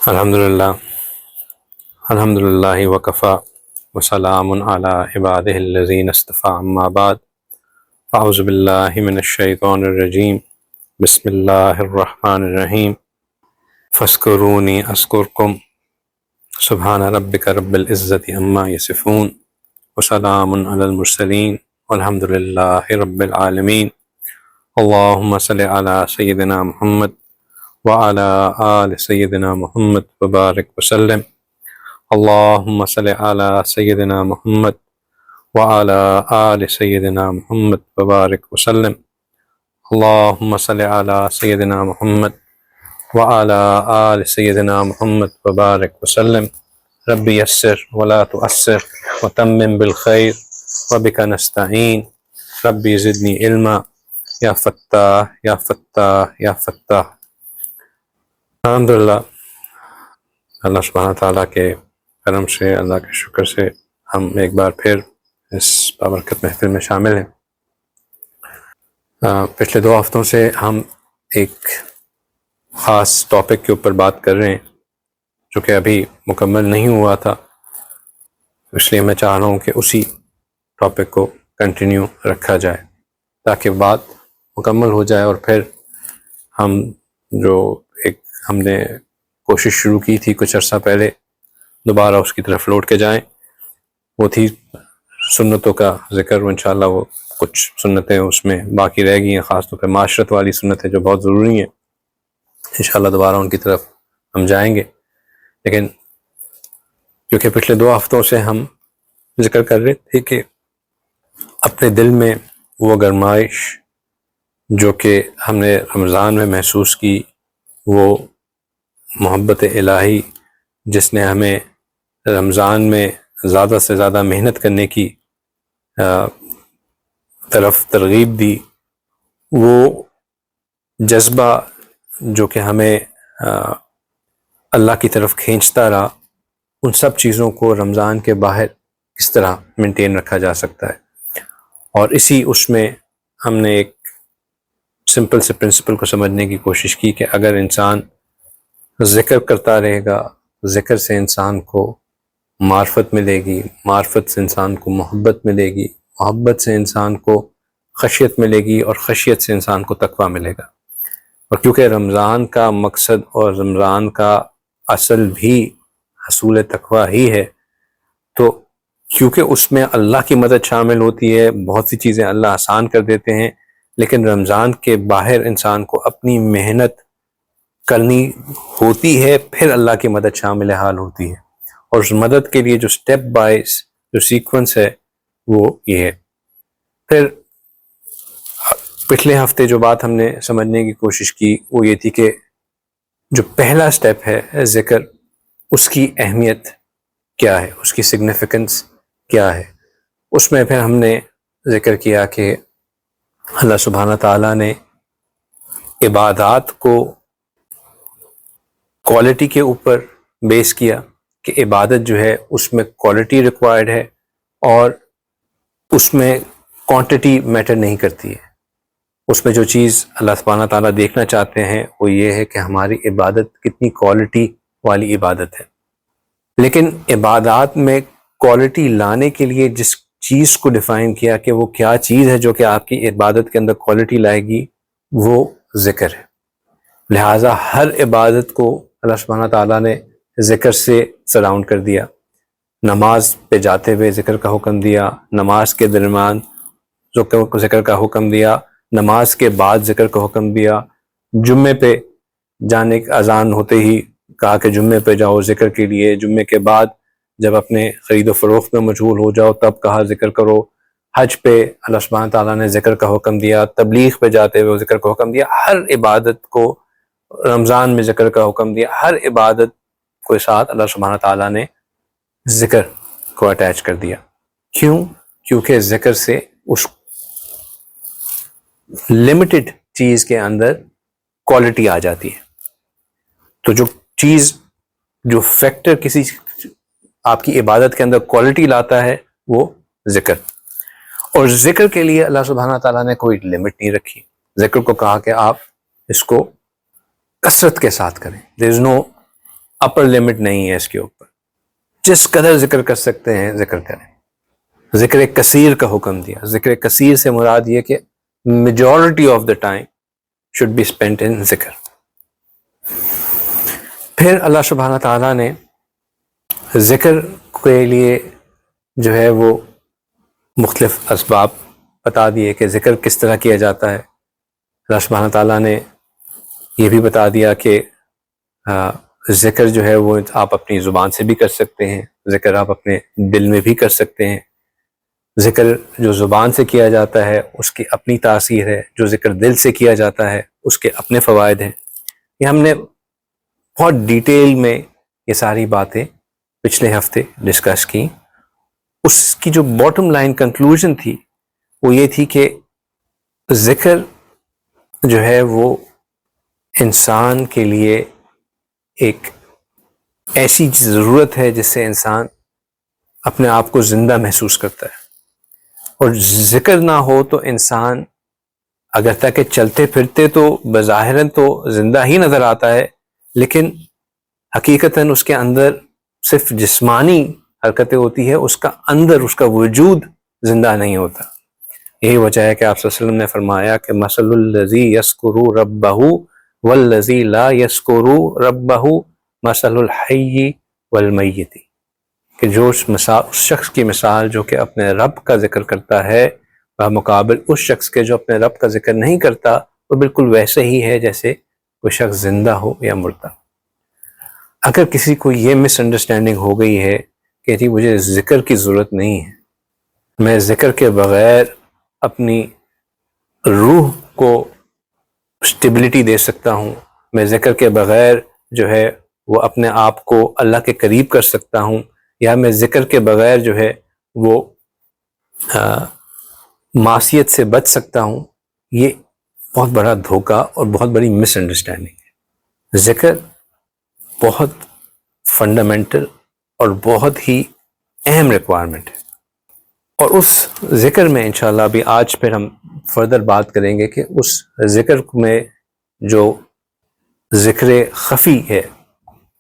الحمد للہ وکفا وسلام علی عبادہ الذین اصطفیٰ اما بعد اعوذ باللہ من الشیطان الرجیم بسم اللہ الرحمن الرحیم فاذکرونی اذکرکم سبحان ربک رب العزت عما یصفون وسلام علی المرسلین والحمد للہ رب العالمین اللہم صل علی سیدنا محمد وعلى آل سیدنا محمد وبارک وسلم اللہم صل علی سیدنا محمد وعلى آل سیدنا محمد وبارک وسلم اللہم صل علی سیدنا محمد وعلى آل سیدنا محمد وبارک وسلم رب یسر ولا تعسر وتمم بالخیر وبک نستعین رب زدنی علما یا فتاح یا فتاح یا فتاح۔ الحمدللہ اللہ سبحانہ تعالیٰ کے کرم سے، اللہ کے شکر سے ہم ایک بار پھر اس بابرکت محفل میں شامل ہیں۔ پچھلے 2 ہفتوں سے ہم ایک خاص ٹاپک کے اوپر بات کر رہے ہیں جو کہ ابھی مکمل نہیں ہوا تھا، اس لیے میں چاہ رہا ہوں کہ اسی ٹاپک کو کنٹینیو رکھا جائے تاکہ بات مکمل ہو جائے، اور پھر ہم جو ہم نے کوشش شروع کی تھی کچھ عرصہ پہلے دوبارہ اس کی طرف لوٹ کے جائیں، وہ تھی سنتوں کا ذکر، و انشاءاللہ وہ کچھ سنتیں اس میں باقی رہ گئی ہیں، خاص طور پہ معاشرت والی سنتیں جو بہت ضروری ہیں، انشاءاللہ دوبارہ ان کی طرف ہم جائیں گے۔ لیکن کیونکہ پچھلے 2 ہفتوں سے ہم ذکر کر رہے تھے کہ اپنے دل میں وہ گرمائش جو کہ ہم نے رمضان میں محسوس کی، وہ محبت الہی جس نے ہمیں رمضان میں زیادہ سے زیادہ محنت کرنے کی طرف ترغیب دی، وہ جذبہ جو کہ ہمیں اللہ کی طرف کھینچتا رہا، ان سب چیزوں کو رمضان کے باہر کس طرح مینٹین رکھا جا سکتا ہے، اور اس میں ہم نے ایک سمپل سے پرنسپل کو سمجھنے کی کوشش کی کہ اگر انسان ذکر کرتا رہے گا، ذکر سے انسان کو معرفت ملے گی، معرفت سے انسان کو محبت ملے گی، محبت سے انسان کو خشیت ملے گی، اور خشیت سے انسان کو تقویٰ ملے گا۔ اور کیونکہ رمضان کا مقصد اور رمضان کا اصل بھی حصول تقویٰ ہی ہے، تو کیونکہ اس میں اللہ کی مدد شامل ہوتی ہے، بہت سی چیزیں اللہ آسان کر دیتے ہیں، لیکن رمضان کے باہر انسان کو اپنی محنت کرنی ہوتی ہے، پھر اللہ کی مدد شامل حال ہوتی ہے، اور اس مدد کے لیے جو سٹیپ بائز جو سیکوینس ہے وہ یہ ہے۔ پھر پچھلے ہفتے جو بات ہم نے سمجھنے کی کوشش کی وہ یہ تھی کہ جو پہلا سٹیپ ہے ذکر، اس کی اہمیت کیا ہے، اس کی سگنیفیکنس کیا ہے۔ اس میں پھر ہم نے ذکر کیا کہ اللہ سبحانہ تعالیٰ نے عبادات کو کوالٹی کے اوپر بیس کیا کہ عبادت جو ہے اس میں کوالٹی ریکوائرڈ ہے، اور اس میں کوانٹٹی میٹر نہیں کرتی ہے۔ اس میں جو چیز اللہ سبحانہ تعالیٰ دیکھنا چاہتے ہیں وہ یہ ہے کہ ہماری عبادت کتنی کوالٹی والی عبادت ہے۔ لیکن عبادات میں کوالٹی لانے کے لیے جس چیز کو ڈیفائن کیا کہ وہ کیا چیز ہے جو کہ آپ کی عبادت کے اندر کوالٹی لائے گی، وہ ذکر ہے۔ لہٰذا ہر عبادت کو اللہ سبحانہ تعالیٰ نے ذکر سے سراؤنڈ کر دیا۔ نماز پہ جاتے ہوئے ذکر کا حکم دیا، نماز کے درمیان ذکر کا حکم دیا، نماز کے بعد ذکر کا حکم دیا، جمعے پہ جانے کی اذان ہوتے ہی کہا کہ جمعے پہ جاؤ ذکر کے لیے، جمعے کے بعد جب اپنے خرید و فروخت میں مشغول ہو جاؤ تب کہا ذکر کرو، حج پہ اللہ سبحانہ تعالیٰ نے ذکر کا حکم دیا، تبلیغ پہ جاتے ہوئے ذکر کا حکم دیا، ہر عبادت کو رمضان میں ذکر کا حکم دیا، ہر عبادت کے ساتھ اللہ سبحانہ تعالیٰ نے ذکر کو اٹیچ کر دیا۔ کیوں؟ کیونکہ ذکر سے اس لمیٹڈ چیز کے اندر کوالٹی آ جاتی ہے۔ تو جو چیز، جو فیکٹر کسی آپ کی عبادت کے اندر کوالٹی لاتا ہے وہ ذکر، اور ذکر کے لیے اللہ سبحانہ تعالیٰ نے کوئی لمٹ نہیں رکھی۔ ذکر کو کہا کہ آپ اس کو کثرت کے ساتھ کریں، there is no upper limit نہیں ہے اس کے اوپر. جس قدر ذکر کر سکتے ہیں ذکر کریں. ذکر کثیر کا حکم دیا. ذکر کثیر سے مراد یہ کہ majority of the time should be spent in ذکر. پھر اللہ سبحانہ تعالیٰ نے ذکر کے لیے جو ہے وہ مختلف اسباب بتا دیے کہ ذکر کس طرح کیا جاتا ہے. اللہ سبحانہ تعالیٰ نے یہ بھی بتا دیا کہ ذکر جو ہے وہ آپ اپنی زبان سے بھی کر سکتے ہیں, ذکر آپ اپنے دل میں بھی کر سکتے ہیں. ذکر جو زبان سے کیا جاتا ہے اس کی اپنی تاثیر ہے, جو ذکر دل سے کیا جاتا ہے اس کے اپنے فوائد ہیں. یہ ہم نے بہت ڈیٹیل میں یہ ساری باتیں پچھلے ہفتے ڈسکس کی. اس کی جو باٹم لائن کنکلوژن تھی وہ یہ تھی کہ ذکر جو ہے وہ انسان کے لیے ایک ایسی ضرورت ہے جس سے انسان اپنے آپ کو زندہ محسوس کرتا ہے. اور ذکر نہ ہو تو انسان اگر تک چلتے پھرتے تو بظاہراً تو زندہ ہی نظر آتا ہے, لیکن حقیقتاً اس کے اندر صرف جسمانی حرکتیں ہوتی ہے, اس کا اندر اس کا وجود زندہ نہیں ہوتا. یہی وجہ ہے کہ آپ صلی اللہ علیہ وسلم نے فرمایا کہ مثل الذی یذکر ربہ والذی لا یذکر ربہ مثل الحی والمیت, کہ جو اس شخص کی مثال جو کہ اپنے رب کا ذکر کرتا ہے بمقابل اس شخص کے جو اپنے رب کا ذکر نہیں کرتا, وہ بالکل ویسے ہی ہے جیسے کوئی شخص زندہ ہو یا مردہ. اگر کسی کو یہ مس انڈرسٹینڈنگ ہو گئی ہے کہ جی مجھے ذکر کی ضرورت نہیں ہے, میں ذکر کے بغیر اپنی روح کو اسٹیبلٹی دے سکتا ہوں, میں ذکر کے بغیر جو ہے وہ اپنے آپ کو اللہ کے قریب کر سکتا ہوں, یا میں ذکر کے بغیر جو ہے وہ معصیت سے بچ سکتا ہوں, یہ بہت بڑا دھوکہ اور بہت بڑی مس انڈرسٹینڈنگ ہے. ذکر بہت فنڈامنٹل اور بہت ہی اہم ریکوائرمنٹ ہے, اور اس ذکر میں انشاءاللہ ابھی آج پھر ہم فردر بات کریں گے کہ اس ذکر میں جو ذکر خفی ہے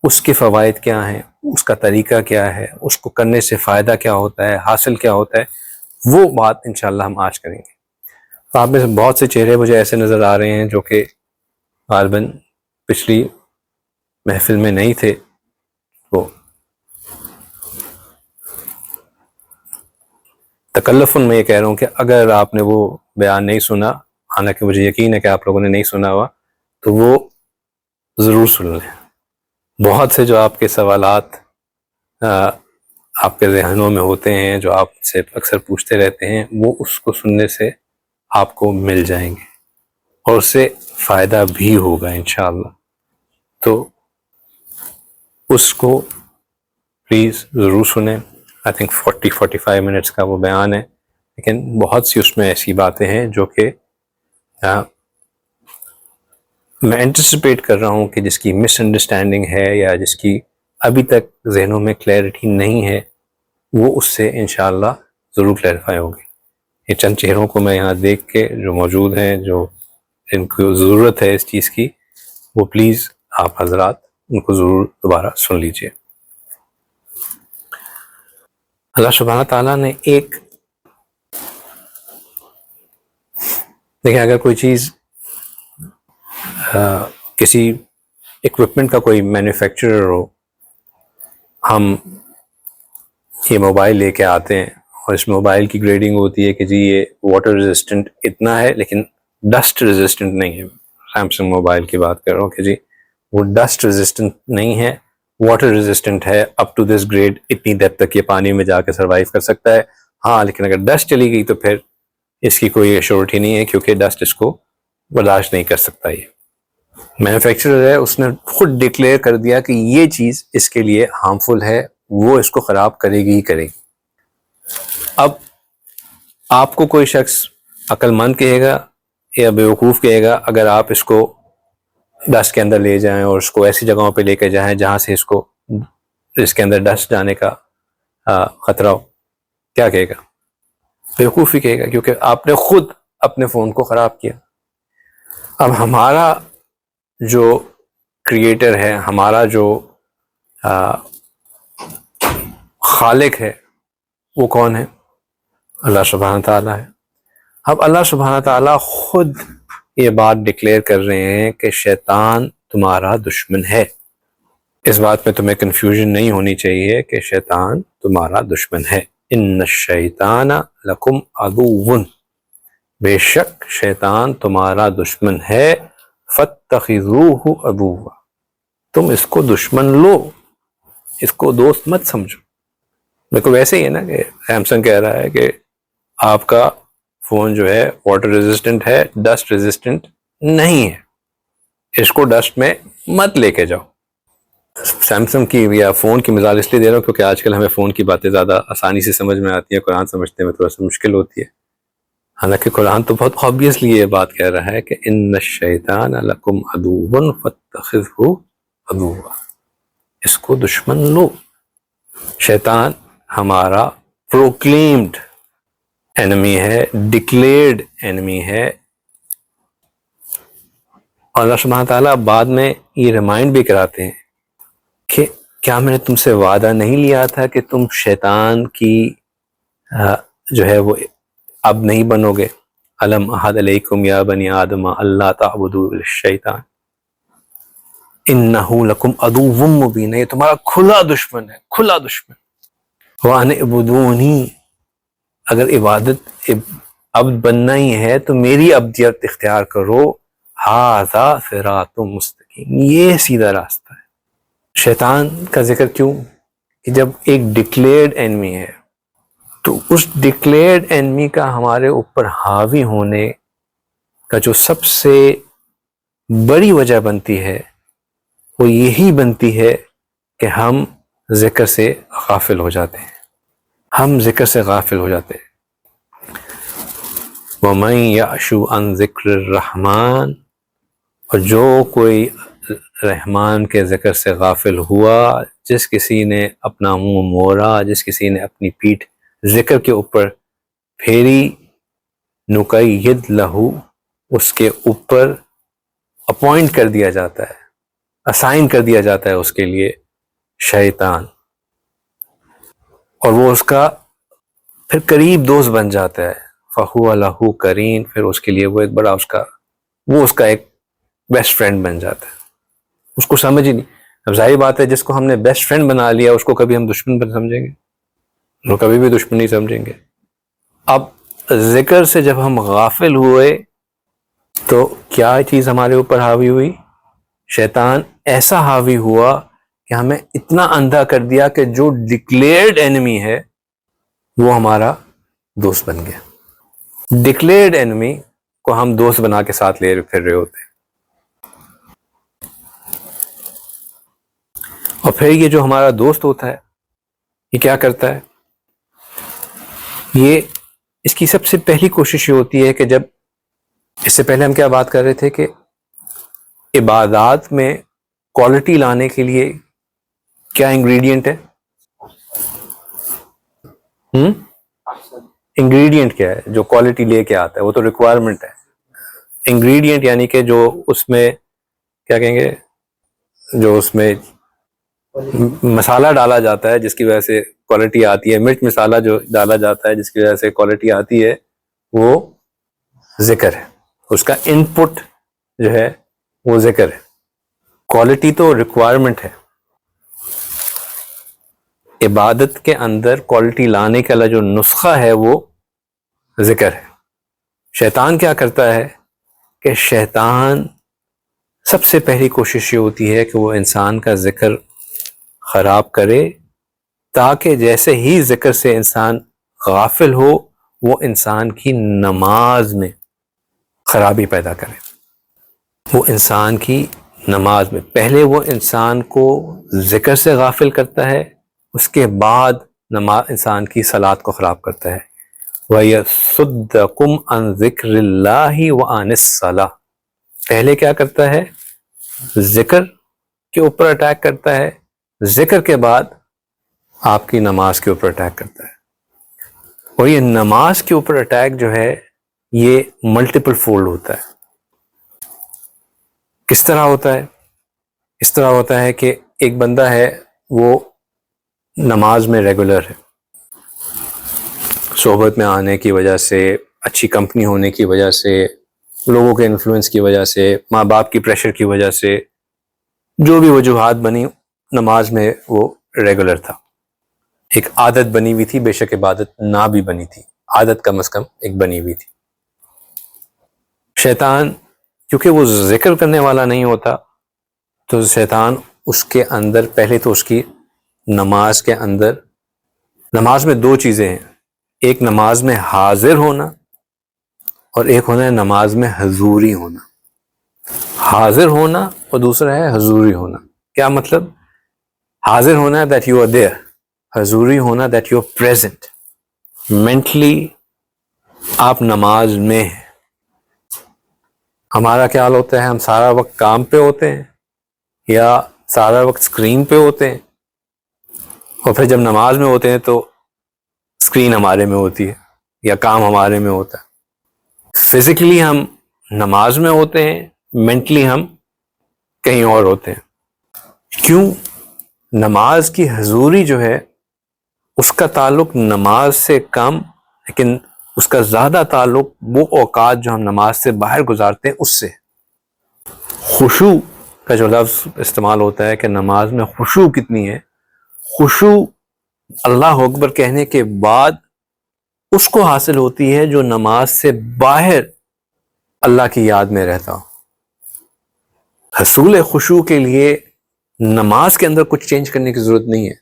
اس کے فوائد کیا ہیں, اس کا طریقہ کیا ہے, اس کو کرنے سے فائدہ کیا ہوتا ہے, حاصل کیا ہوتا ہے, وہ بات انشاءاللہ ہم آج کریں گے. تو آپ میں سے بہت سے چہرے مجھے ایسے نظر آ رہے ہیں جو کہ غالباً پچھلی محفل میں نہیں تھے. وہ تکلفاً میں یہ کہہ رہا ہوں کہ اگر آپ نے وہ بیان نہیں سنا, حالانکہ مجھے یقین ہے کہ آپ لوگوں نے نہیں سنا ہوا, تو وہ ضرور سن لیں. بہت سے جو آپ کے سوالات آپ کے ذہنوں میں ہوتے ہیں, جو آپ سے اکثر پوچھتے رہتے ہیں, وہ اس کو سننے سے آپ کو مل جائیں گے اور اس سے فائدہ بھی ہوگا انشاءاللہ. تو اس کو پلیز ضرور سنیں. آئی تھنک 40-45 منٹس کا وہ بیان ہے, لیکن بہت سی اس میں ایسی باتیں ہیں جو کہ میں انٹیسپیٹ کر رہا ہوں کہ جس کی مس انڈرسٹینڈنگ ہے یا جس کی ابھی تک ذہنوں میں کلیئرٹی نہیں ہے, وہ اس سے انشاءاللہ ضرور کلیئرفائی ہوگی. یہ چند چہروں کو میں یہاں دیکھ کے جو موجود ہیں, جو ان کو ضرورت ہے اس چیز کی, وہ پلیز آپ حضرات ان کو ضرور دوبارہ سن لیجئے. اللہ سبحانہ تعالیٰ نے ایک, دیکھیں اگر کوئی چیز کسی اکوپمنٹ کا کوئی مینوفیکچرر ہو, ہم یہ موبائل لے کے آتے ہیں اور اس موبائل کی گریڈنگ ہوتی ہے کہ جی یہ واٹر ریزسٹنٹ اتنا ہے لیکن ڈسٹ ریزسٹنٹ نہیں ہے. سیمسنگ موبائل کی بات کر رہا ہوں کہ جی وہ ڈسٹ ریزسٹنٹ نہیں ہے, واٹر ریزسٹنٹ ہے, اپ ٹو دس گریڈ اتنی ڈیپتھ تک یہ پانی میں جا کے سروائیو کر سکتا ہے. ہاں لیکن اگر ڈسٹ چلی گئی تو پھر اس کی کوئی ایشورٹی نہیں ہے, کیونکہ ڈسٹ اس کو برداشت نہیں کر سکتا. یہ مینوفیکچرر ہے, اس نے خود ڈکلیئر کر دیا کہ یہ چیز اس کے لیے ہارمفل ہے, وہ اس کو خراب کرے گی ہی کرے گی. اب آپ کو کوئی شخص عقل مند کہے گا یا بیوقوف کہے گا اگر آپ اس کو ڈسٹ کے اندر لے جائیں اور اس کو ایسی جگہوں پہ لے کے جائیں جہاں سے اس کے اندر ڈسٹ جانے کا خطرہ ہو, کیا کہے گا؟ بیوقوفی کہے گا, کیونکہ آپ نے خود اپنے فون کو خراب کیا. اب ہمارا جو کریٹر ہے, ہمارا جو خالق ہے وہ کون ہے؟ اللہ سبحانہ تعالیٰ ہے. اب اللہ سبحانہ تعالیٰ خود یہ بات ڈکلیئر کر رہے ہیں کہ شیطان تمہارا دشمن ہے. اس بات میں تمہیں کنفیوژن نہیں ہونی چاہیے کہ شیطان تمہارا دشمن ہے. ان الشیطان لکم عدو، بے شک شیطان تمہارا دشمن ہے. فاتخذوہ عدوا، تم اس کو دشمن لو، اس کو دوست مت سمجھو. دیکھو ویسے ہی ہے نا کہ سیمسنگ کہہ رہا ہے کہ آپ کا فون جو ہے واٹر ریزسٹنٹ ہے، ڈسٹ ریزسٹنٹ نہیں ہے، اس کو ڈسٹ میں مت لے کے جاؤ. سیمسنگ کی یا فون کی مثال اس لیے دے رہا ہوں کیونکہ آج کل ہمیں فون کی باتیں زیادہ آسانی سے سمجھ میں آتی ہیں، قرآن سمجھتے میں تھوڑا سا مشکل ہوتی ہے. حالانکہ قرآن تو بہت آبویسلی یہ بات کہہ رہا ہے کہ ان الشیطان لکم عدو فاتخذہ عدوا، اس کو دشمن لو. شیطان ہمارا پروکلیمڈ انیمی ہے، ڈکلیئرڈ انیمی ہے. اور اللہ سبحانہ تعالیٰ بعد میں یہ ریمائنڈ بھی کراتے ہیں کہ کیا میں نے تم سے وعدہ نہیں لیا تھا کہ تم شیطان کی جو ہے وہ اب نہیں بنو گے. الم احد علیکم یا بنی آدم اللہ تعبدوا الا الشیطان انہ لکم عدو مبین، یہ تمہارا کھلا دشمن ہے، کھلا دشمن. وان اعبدونی، اگر عبادت عبد بننا ہی ہے تو میری عبدیت اختیار کرو. ھذا صراط مستقیم، یہ سیدھا راستہ ہے. شیطان کا ذکر کیوں؟ کہ جب ایک ڈکلیئرڈ انیمی ہے تو اس ڈکلیئرڈ انیمی کا ہمارے اوپر حاوی ہونے کا جو سب سے بڑی وجہ بنتی ہے وہ یہی بنتی ہے کہ ہم ذکر سے غافل ہو جاتے ہیں، ہم ذکر سے غافل ہو جاتے ہیں. وَمَن يَعْشُ عَن ذِكْرِ الرَّحْمَنِ، اور جو کوئی رحمان کے ذکر سے غافل ہوا، جس کسی نے اپنا منہ موڑا، جس کسی نے اپنی پیٹھ ذکر کے اوپر پھیری، نُقَيِّضْ لَهُ، اس کے اوپر اپوائنٹ کر دیا جاتا ہے، اسائن کر دیا جاتا ہے اس کے لیے شیطان، اور وہ اس کا پھر قریب دوست بن جاتا ہے. فَهُوَ لَهُ قَرِينٌ، پھر اس کے لیے وہ ایک بڑا اس کا ایک بیسٹ فرینڈ بن جاتا ہے. اس کو سمجھ ہی نہیں. اب ظاہر بات ہے جس کو ہم نے بیسٹ فرینڈ بنا لیا اس کو کبھی ہم دشمن بن سمجھیں گے؟ وہ کبھی بھی دشمن نہیں سمجھیں گے. اب ذکر سے جب ہم غافل ہوئے تو کیا چیز ہمارے اوپر حاوی ہوئی؟ شیطان ایسا حاوی ہوا کہ ہمیں اتنا اندھا کر دیا کہ جو ڈکلیئرڈ انیمی ہے وہ ہمارا دوست بن گیا. ڈکلیئرڈ انیمی کو ہم دوست بنا کے ساتھ لے پھر رہے ہوتے ہیں. اور پھر یہ جو ہمارا دوست ہوتا ہے یہ کیا کرتا ہے؟ یہ اس کی سب سے پہلی کوشش یہ ہوتی ہے کہ جب اس سے پہلے ہم کیا بات کر رہے تھے کہ عبادات میں کوالٹی لانے کے لیے کیا انگریڈینٹ ہے؟ انگریڈینٹ کیا ہے جو کوالٹی لے کے آتا ہے؟ وہ تو ریکوائرمنٹ ہے. انگریڈینٹ یعنی کہ جو اس میں کیا کہیں گے، جو اس میں مسالہ ڈالا جاتا ہے جس کی وجہ سے کوالٹی آتی ہے، مرچ مسالہ جو ڈالا جاتا ہے جس کی وجہ سے کوالٹی آتی ہے، وہ ذکر ہے. اس کا ان پٹ جو ہے وہ ذکر ہے. کوالٹی تو ریکوائرمنٹ ہے. عبادت کے اندر کوالٹی لانے کا جو نسخہ ہے وہ ذکر ہے. شیطان کیا کرتا ہے کہ شیطان سب سے پہلی کوشش یہ ہوتی ہے کہ وہ انسان کا ذکر خراب کرے، تاکہ جیسے ہی ذکر سے انسان غافل ہو وہ انسان کی نماز میں خرابی پیدا کرے. وہ انسان کی نماز میں پہلے وہ انسان کو ذکر سے غافل کرتا ہے، اس کے بعد انسان کی صلات کو خراب کرتا ہے. وَيَصُدَّكُمْ عَن ذِكْرِ اللَّهِ وَعَنِ الصَّلَاةِ، پہلے کیا کرتا ہے؟ ذکر کے اوپر اٹیک کرتا ہے، ذکر کے بعد آپ کی نماز کے اوپر اٹیک کرتا ہے. اور یہ نماز کے اوپر اٹیک جو ہے یہ ملٹیپل فولڈ ہوتا ہے. کس طرح ہوتا ہے؟ اس طرح ہوتا ہے کہ ایک بندہ ہے وہ نماز میں ریگولر ہے، صحبت میں آنے کی وجہ سے، اچھی کمپنی ہونے کی وجہ سے، لوگوں کے انفلوئنس کی وجہ سے، ماں باپ کی پریشر کی وجہ سے، جو بھی وجوہات بنی، نماز میں وہ ریگولر تھا، ایک عادت بنی ہوئی تھی، بے شک عبادت نہ بھی بنی تھی، عادت کم از کم ایک بنی ہوئی تھی۔ شیطان کیونکہ وہ ذکر کرنے والا نہیں ہوتا، تو شیطان اس کے اندر پہلے تو اس کی نماز کے اندر، نماز میں دو چیزیں ہیں، ایک نماز میں حاضر ہونا اور ایک ہونا ہے نماز میں حضوری ہونا۔ حاضر ہونا اور دوسرا ہے حضوری ہونا۔ کیا مطلب؟ حاضر ہونا دیٹ یو آر دیئر، حضوری ہونا that you are present, mentally آپ نماز میں ہیں۔ ہمارا کیا حال ہوتا ہے، ہم سارا وقت کام پہ ہوتے ہیں یا سارا وقت اسکرین پہ ہوتے ہیں، اور پھر جب نماز میں ہوتے ہیں تو اسکرین ہمارے میں ہوتی ہے یا کام ہمارے میں ہوتا ہے۔ فزیکلی ہم نماز میں ہوتے ہیں، مینٹلی ہم کہیں اور ہوتے ہیں۔ کیوں؟ نماز کی حضوری جو ہے اس کا تعلق نماز سے کم، لیکن اس کا زیادہ تعلق وہ اوقات جو ہم نماز سے باہر گزارتے ہیں اس سے۔ خشوع کا جو لفظ استعمال ہوتا ہے کہ نماز میں خشوع کتنی ہے، خشوع اللہ اکبر کہنے کے بعد اس کو حاصل ہوتی ہے جو نماز سے باہر اللہ کی یاد میں رہتا ہو۔ حصول خشوع کے لیے نماز کے اندر کچھ چینج کرنے کی ضرورت نہیں ہے،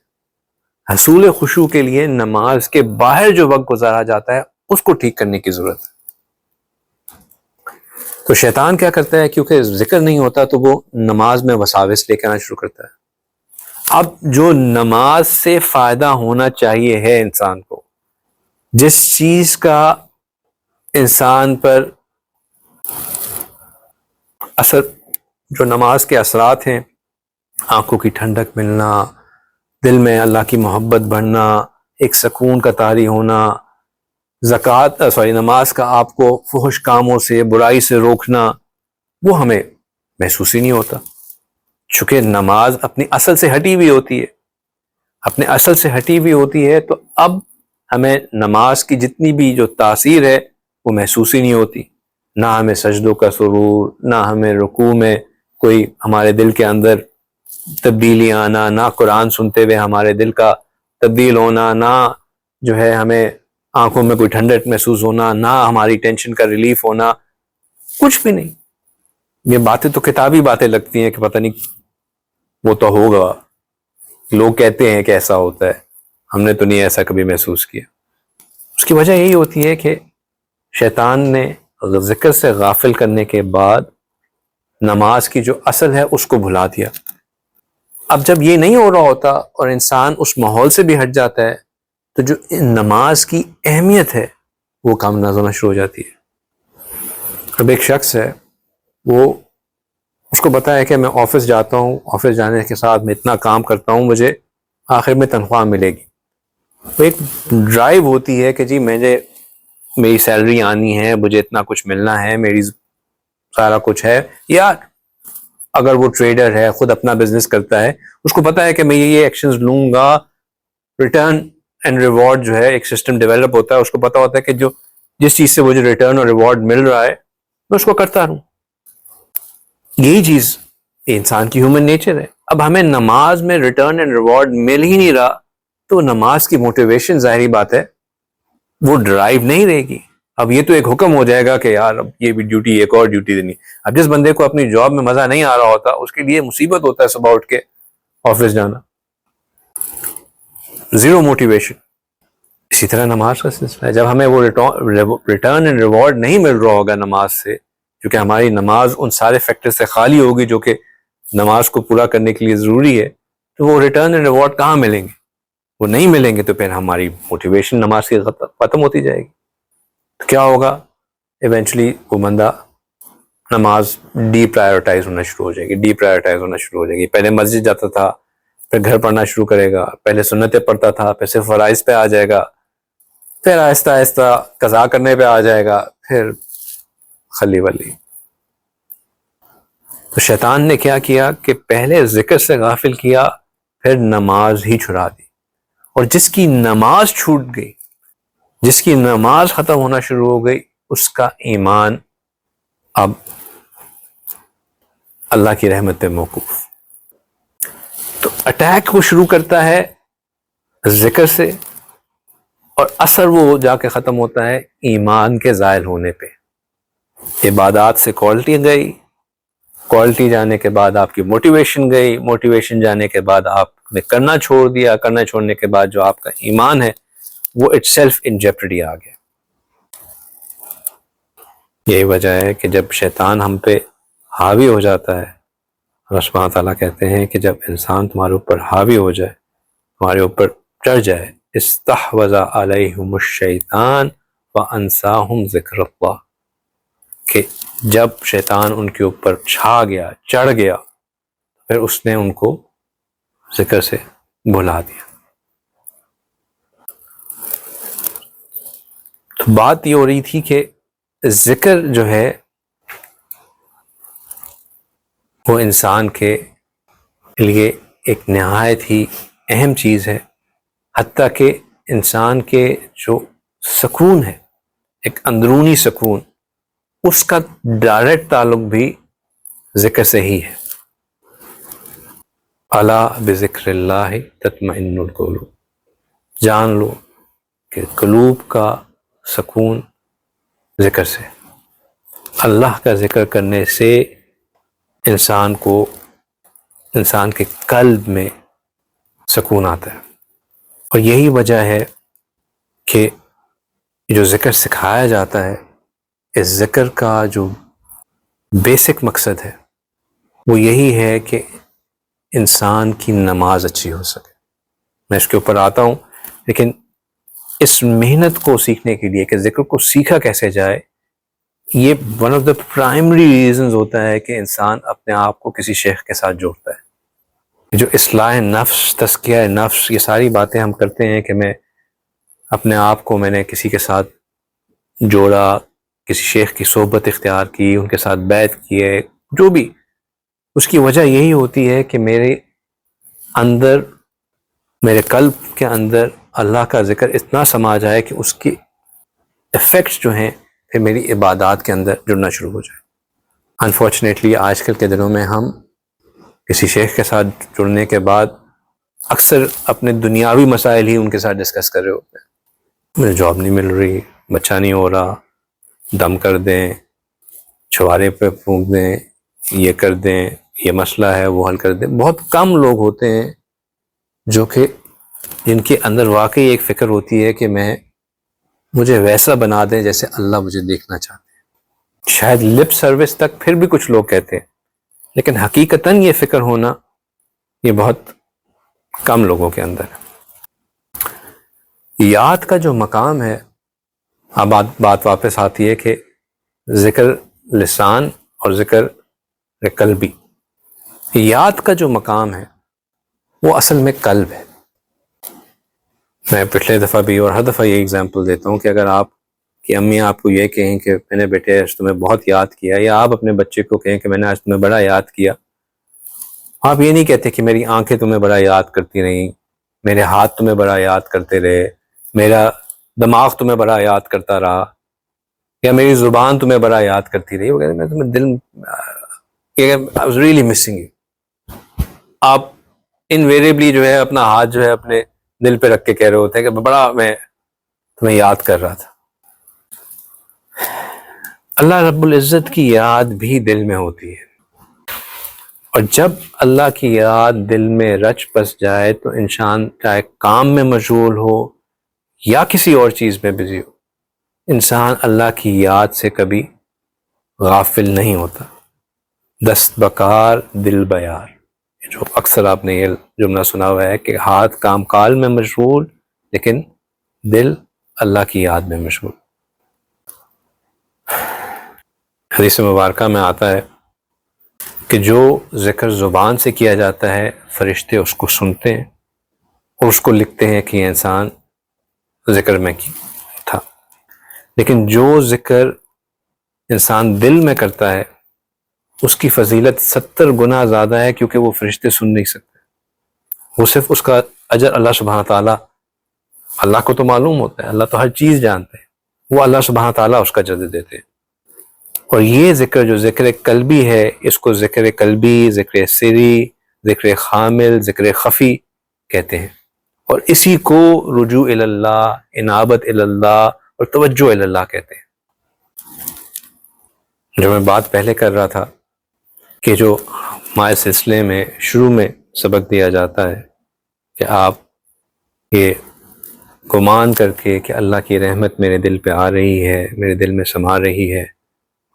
حصول خشوع کے لیے نماز کے باہر جو وقت گزارا جاتا ہے اس کو ٹھیک کرنے کی ضرورت ہے۔ تو شیطان کیا کرتا ہے، کیونکہ ذکر نہیں ہوتا تو وہ نماز میں وساوس لے کے آنا شروع کرتا ہے۔ اب جو نماز سے فائدہ ہونا چاہیے ہے انسان کو، جس چیز کا انسان پر اثر، جو نماز کے اثرات ہیں، آنکھوں کی ٹھنڈک ملنا، دل میں اللہ کی محبت بڑھنا، ایک سکون کا طاری ہونا، نماز کا آپ کو فحش کاموں سے، برائی سے روکنا، وہ ہمیں محسوس ہی نہیں ہوتا، چونکہ نماز اپنی اصل سے ہٹی ہوئی ہوتی ہے، اپنے اصل سے ہٹی ہوئی ہوتی ہے، تو اب ہمیں نماز کی جتنی بھی جو تاثیر ہے وہ محسوس ہی نہیں ہوتی، نہ ہمیں سجدوں کا سرور، نہ ہمیں رکوع میں کوئی ہمارے دل کے اندر تبدیلی آنا، نہ قرآن سنتے ہوئے ہمارے دل کا تبدیل ہونا، نہ جو ہے ہمیں آنکھوں میں کوئی ٹھنڈک محسوس ہونا، نہ ہماری ٹینشن کا ریلیف ہونا، کچھ بھی نہیں۔ یہ باتیں تو کتابی باتیں لگتی ہیں کہ پتہ نہیں وہ تو ہوگا، لوگ کہتے ہیں کہ ایسا ہوتا ہے، ہم نے تو نہیں ایسا کبھی محسوس کیا۔ اس کی وجہ یہی ہوتی ہے کہ شیطان نے ذکر سے غافل کرنے کے بعد نماز کی جو اصل ہے اس کو بھلا دیا۔ اب جب یہ نہیں ہو رہا ہوتا اور انسان اس ماحول سے بھی ہٹ جاتا ہے تو جو نماز کی اہمیت ہے وہ کم نظر ہونا شروع ہو جاتی ہے۔ اب ایک شخص ہے، وہ اس کو پتا ہے کہ میں آفس جاتا ہوں، آفس جانے کے ساتھ میں اتنا کام کرتا ہوں، مجھے آخر میں تنخواہ ملے گی، تو ایک ڈرائیو ہوتی ہے کہ جی میری سیلری آنی ہے، مجھے اتنا کچھ ملنا ہے، میری سارا کچھ ہے۔ یا اگر وہ ٹریڈر ہے، خود اپنا بزنس کرتا ہے، اس کو پتا ہے کہ میں یہ ایکشنز لوں گا، ریٹرن اینڈ ریوارڈ جو ہے ایک سسٹم ڈیولپ ہوتا ہے، اس کو پتا ہوتا ہے کہ جو جس چیز سے مجھے ریٹرن اور ریوارڈ مل رہا ہے میں اس کو کرتا رہوں۔ یہی چیز انسان کی ہیومن نیچر ہے۔ اب ہمیں نماز میں ریٹرن اینڈ ریوارڈ مل ہی نہیں رہا تو نماز کی موٹیویشن ظاہری بات ہے وہ ڈرائیو نہیں رہے گی۔ اب یہ تو ایک حکم ہو جائے گا کہ یار اب یہ بھی ڈیوٹی، ایک اور ڈیوٹی دینی۔ اب جس بندے کو اپنی جاب میں مزہ نہیں آ رہا ہوتا اس کے لیے مصیبت ہوتا ہے صبح اٹھ کے آفس جانا، زیرو موٹیویشن۔ اسی طرح نماز کا سلسلہ ہے، جب ہمیں وہ ریٹرن اینڈ ریوارڈ نہیں مل رہا ہوگا نماز سے، کیونکہ ہماری نماز ان سارے فیکٹر سے خالی ہوگی جو کہ نماز کو پورا کرنے کے لیے ضروری ہے، تو وہ ریٹرن اینڈ ریوارڈ کہاں ملیں گے؟ وہ نہیں ملیں گے، تو پھر ہماری موٹیویشن نماز کی ختم ہوتی جائے گی۔ تو کیا ہوگا؟ ایونچولی وہ بندہ نماز ڈی پرائیورٹائز ہونا شروع ہو جائے گی، پہلے مسجد جاتا تھا، پھر گھر پڑھنا شروع کرے گا، پہلے سنتیں پڑھتا تھا، پھر صرف فرائض پہ آ جائے گا، پھر آہستہ آہستہ قضا کرنے پہ آ جائے گا، پھر خلی ولی۔ تو شیطان نے کیا کیا کہ پہلے ذکر سے غافل کیا، پھر نماز ہی چھڑا دی. اور جس کی نماز چھوٹ گئی، جس کی نماز ختم ہونا شروع ہو گئی، اس کا ایمان اب اللہ کی رحمت پہ موقوف. تو اٹیک وہ شروع کرتا ہے ذکر سے، اور اثر وہ جا کے ختم ہوتا ہے ایمان کے زائل ہونے پہ. عبادات سے کوالٹی گئی، کوالٹی جانے کے بعد آپ کی موٹیویشن گئی، موٹیویشن جانے کے بعد آپ نے کرنا چھوڑ دیا، کرنا چھوڑنے کے بعد جو آپ کا ایمان ہے وہ اٹ سیلف ان جیپٹڈی آ گیا. یہی وجہ ہے کہ جب شیطان ہم پہ حاوی ہو جاتا ہے، اللہ سبحانہ تعالیٰ کہتے ہیں کہ جب انسان تمہارے اوپر حاوی ہو جائے، تمہارے اوپر چڑھ جائے، استحوذ علیہم الشیطان وانساہم ذکر اللہ، کہ جب شیطان ان کے اوپر چھا گیا، چڑھ گیا، پھر اس نے ان کو ذکر سے بھلا دیا. تو بات یہ ہو رہی تھی کہ ذکر جو ہے وہ انسان کے لیے ایک نہایت ہی اہم چیز ہے، حتیٰ کہ انسان کے جو سکون ہے، ایک اندرونی سکون، اس کا ڈائریکٹ تعلق بھی ذکر سے ہی ہے. الا بذکر اللہ تطمئن القلوب، جان لو کہ قلوب کا سکون ذکر سے، اللہ کا ذکر کرنے سے انسان کو، انسان کے قلب میں سکون آتا ہے. اور یہی وجہ ہے کہ جو ذکر سکھایا جاتا ہے، اس ذکر کا جو بیسک مقصد ہے وہ یہی ہے کہ انسان کی نماز اچھی ہو سکے. میں اس کے اوپر آتا ہوں، لیکن اس محنت کو سیکھنے کے لیے کہ ذکر کو سیکھا کیسے جائے، یہ one of the primary reasons ہوتا ہے کہ انسان اپنے آپ کو کسی شیخ کے ساتھ جوڑتا ہے. جو اصلاح نفس، تزکیہ نفس، یہ ساری باتیں ہم کرتے ہیں کہ میں اپنے آپ کو، میں نے کسی کے ساتھ جوڑا، کسی شیخ کی صحبت اختیار کی، ان کے ساتھ بیعت کیے، جو بھی، اس کی وجہ یہی ہوتی ہے کہ میرے اندر، میرے قلب کے اندر اللہ کا ذکر اتنا سما جائے کہ اس کی ایفیکٹس جو ہیں پھر میری عبادات کے اندر جڑنا شروع ہو جائے. انفارچونیٹلی آج کل کے دنوں میں ہم کسی شیخ کے ساتھ جڑنے کے بعد اکثر اپنے دنیاوی مسائل ہی ان کے ساتھ ڈسکس کر رہے ہوتے ہیں. مجھے جاب نہیں مل رہی، بچہ نہیں ہو رہا، دم کر دیں، چھوارے پہ پھونک دیں، یہ کر دیں، یہ مسئلہ ہے وہ حل کر دیں. بہت کم لوگ ہوتے ہیں جو کہ جن کے اندر واقعی ایک فکر ہوتی ہے کہ مجھے ویسا بنا دیں جیسے اللہ مجھے دیکھنا چاہتے ہیں. شاید لپ سروس تک پھر بھی کچھ لوگ کہتے ہیں، لیکن حقیقتاً یہ فکر ہونا یہ بہت کم لوگوں کے اندر ہے. یاد کا جو مقام ہے، اب بات واپس آتی ہے کہ ذکر لسان اور ذکر قلبی. یاد کا جو مقام ہے وہ اصل میں قلب ہے. میں پچھلے دفعہ بھی اور ہر دفعہ یہ اگزامپل دیتا ہوں کہ اگر آپ کی امی آپ کو یہ کہیں کہ میں نے بیٹے آج تمہیں بہت یاد کیا، یا آپ اپنے بچے کو کہیں کہ میں نے آج تمہیں بڑا یاد کیا، آپ یہ نہیں کہتے کہ میری آنکھیں تمہیں بڑا یاد کرتی رہیں، میرے ہاتھ تمہیں بڑا یاد کرتے رہے، میرا دماغ تمہیں بڑا یاد کرتا رہا، یا میری زبان تمہیں بڑا یاد کرتی رہی. وہ کہتے ہیں میں تمہیں دل I was really missing you. آپ انویریبلی جو ہے اپنا ہاتھ جو ہے اپنے دل پہ رکھ کے کہہ رہے ہوتے ہیں کہ بڑا میں تمہیں یاد کر رہا تھا. اللہ رب العزت کی یاد بھی دل میں ہوتی ہے، اور جب اللہ کی یاد دل میں رچ بس جائے تو انسان چاہے کام میں مشغول ہو یا کسی اور چیز میں بزی ہو، انسان اللہ کی یاد سے کبھی غافل نہیں ہوتا. دست بکار دل بیار، جو اکثر آپ نے یہ جملہ سنا ہوا ہے کہ ہاتھ کام کال میں مشغول لیکن دل اللہ کی یاد میں مشغول. حدیث مبارکہ میں آتا ہے کہ جو ذکر زبان سے کیا جاتا ہے فرشتے اس کو سنتے ہیں اور اس کو لکھتے ہیں کہ یہ انسان ذکر میں کی تھا، لیکن جو ذکر انسان دل میں کرتا ہے اس کی فضیلت 70 گنا زیادہ ہے، کیونکہ وہ فرشتے سن نہیں سکتے. وہ صرف اس کا اجر اللہ سبحانہ تعالیٰ، اللہ کو تو معلوم ہوتا ہے، اللہ تو ہر چیز جانتے ہیں، وہ اللہ سبحانہ تعالیٰ اس کا اجر دیتے ہیں۔ اور یہ ذکر جو ذکر قلبی ہے، اس کو ذکر قلبی، ذکر سری، ذکر خامل، ذکر خفی کہتے ہیں، اور اسی کو رجوع الی اللہ، انابت الی اللہ اور توجہ الی اللہ کہتے ہیں۔ جو میں بات پہلے کر رہا تھا کہ جو ہمارے سلسلے میں شروع میں سبق دیا جاتا ہے کہ آپ یہ گمان کر کے کہ اللہ کی رحمت میرے دل پہ آ رہی ہے، میرے دل میں سما رہی ہے،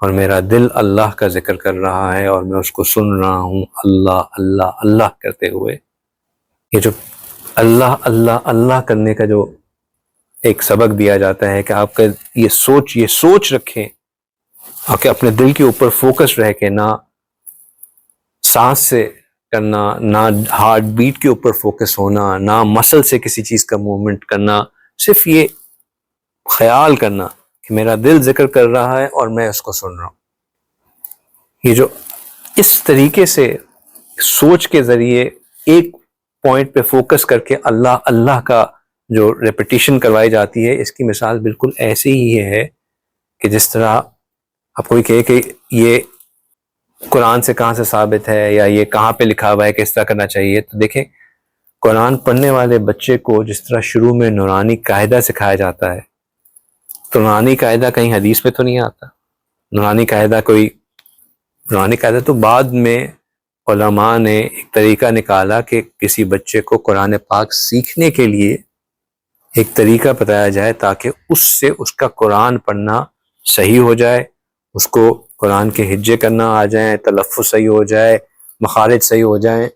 اور میرا دل اللہ کا ذکر کر رہا ہے اور میں اس کو سن رہا ہوں اللہ اللہ اللہ کرتے ہوئے، یہ جو اللہ اللہ اللہ کرنے کا جو ایک سبق دیا جاتا ہے کہ آپ کا یہ سوچ رکھیں، اور کہ اپنے دل کے اوپر فوکس رہ کے، نہ سانس سے کرنا، نہ ہارٹ بیٹ کے اوپر فوکس ہونا، نہ مسل سے کسی چیز کا موومنٹ کرنا، صرف یہ خیال کرنا کہ میرا دل ذکر کر رہا ہے اور میں اس کو سن رہا ہوں۔ یہ جو اس طریقے سے سوچ کے ذریعے ایک پوائنٹ پہ فوکس کر کے اللہ اللہ کا جو ریپیٹیشن کروائی جاتی ہے، اس کی مثال بالکل ایسی ہی ہے کہ جس طرح اب کوئی کہے کہ یہ قرآن سے کہاں سے ثابت ہے، یا یہ کہاں پہ لکھا ہوا ہے کہ اس طرح کرنا چاہیے، تو دیکھیں قرآن پڑھنے والے بچے کو جس طرح شروع میں نورانی قاعدہ سکھایا جاتا ہے، تو نورانی قاعدہ کہیں حدیث میں تو نہیں آتا، نورانی قاعدہ تو بعد میں علماء نے ایک طریقہ نکالا کہ کسی بچے کو قرآن پاک سیکھنے کے لیے ایک طریقہ بتایا جائے تاکہ اس سے اس کا قرآن پڑھنا صحیح ہو جائے، اس کو قرآن کے ہجے کرنا آ جائیں، تلفظ صحیح ہو جائے، مخارج صحیح ہو جائیں،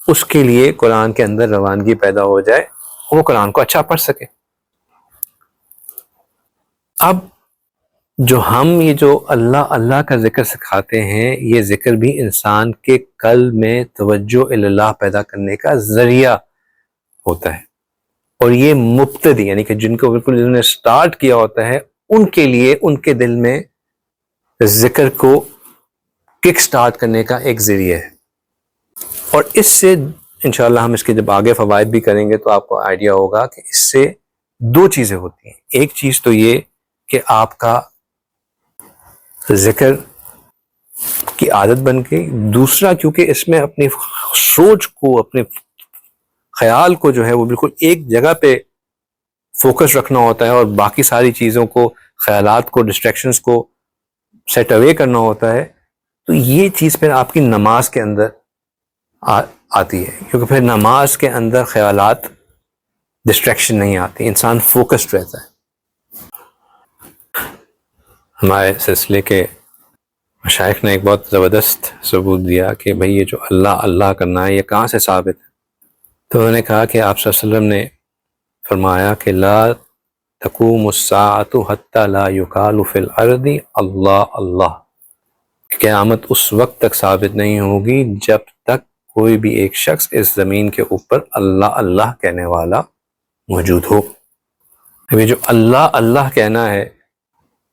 اس کے لیے قرآن کے اندر روانگی پیدا ہو جائے، وہ قرآن کو اچھا پڑھ سکے۔ اب جو ہم یہ جو اللہ اللہ کا ذکر سکھاتے ہیں، یہ ذکر بھی انسان کے قلب میں توجہ الی اللہ پیدا کرنے کا ذریعہ ہوتا ہے، اور یہ مبتدی یعنی کہ جن کو بالکل جنہوں نے سٹارٹ کیا ہوتا ہے، ان کے لیے ان کے دل میں ذکر کو کک سٹارٹ کرنے کا ایک ذریعہ ہے۔ اور اس سے انشاءاللہ ہم اس کے جب آگے فوائد بھی کریں گے تو آپ کو آئیڈیا ہوگا کہ اس سے دو چیزیں ہوتی ہیں۔ ایک چیز تو یہ کہ آپ کا ذکر کی عادت بن گئی، دوسرا کیونکہ اس میں اپنی سوچ کو، اپنے خیال کو جو ہے وہ بالکل ایک جگہ پہ فوکس رکھنا ہوتا ہے، اور باقی ساری چیزوں کو، خیالات کو، ڈسٹریکشنز کو سیٹ اوے کرنا ہوتا ہے، تو یہ چیز پھر آپ کی نماز کے اندر آتی ہے، کیونکہ پھر نماز کے اندر خیالات، ڈسٹریکشن نہیں آتی، انسان فوکسڈ رہتا ہے۔ ہمارے سلسلے کے مشائخ نے ایک بہت زبردست ثبوت دیا کہ بھئی یہ جو اللہ اللہ کرنا ہے یہ کہاں سے ثابت ہے، تو انہوں نے کہا کہ آپ صلی اللہ علیہ وسلم نے فرمایا کہ لا تقوم الساعۃ حتی لا یقال فی الارض اللہ اللہ، قیامت اس وقت تک ثابت نہیں ہوگی جب تک کوئی بھی ایک شخص اس زمین کے اوپر اللہ اللہ کہنے والا موجود ہو۔ اب یہ جو اللہ اللہ کہنا ہے،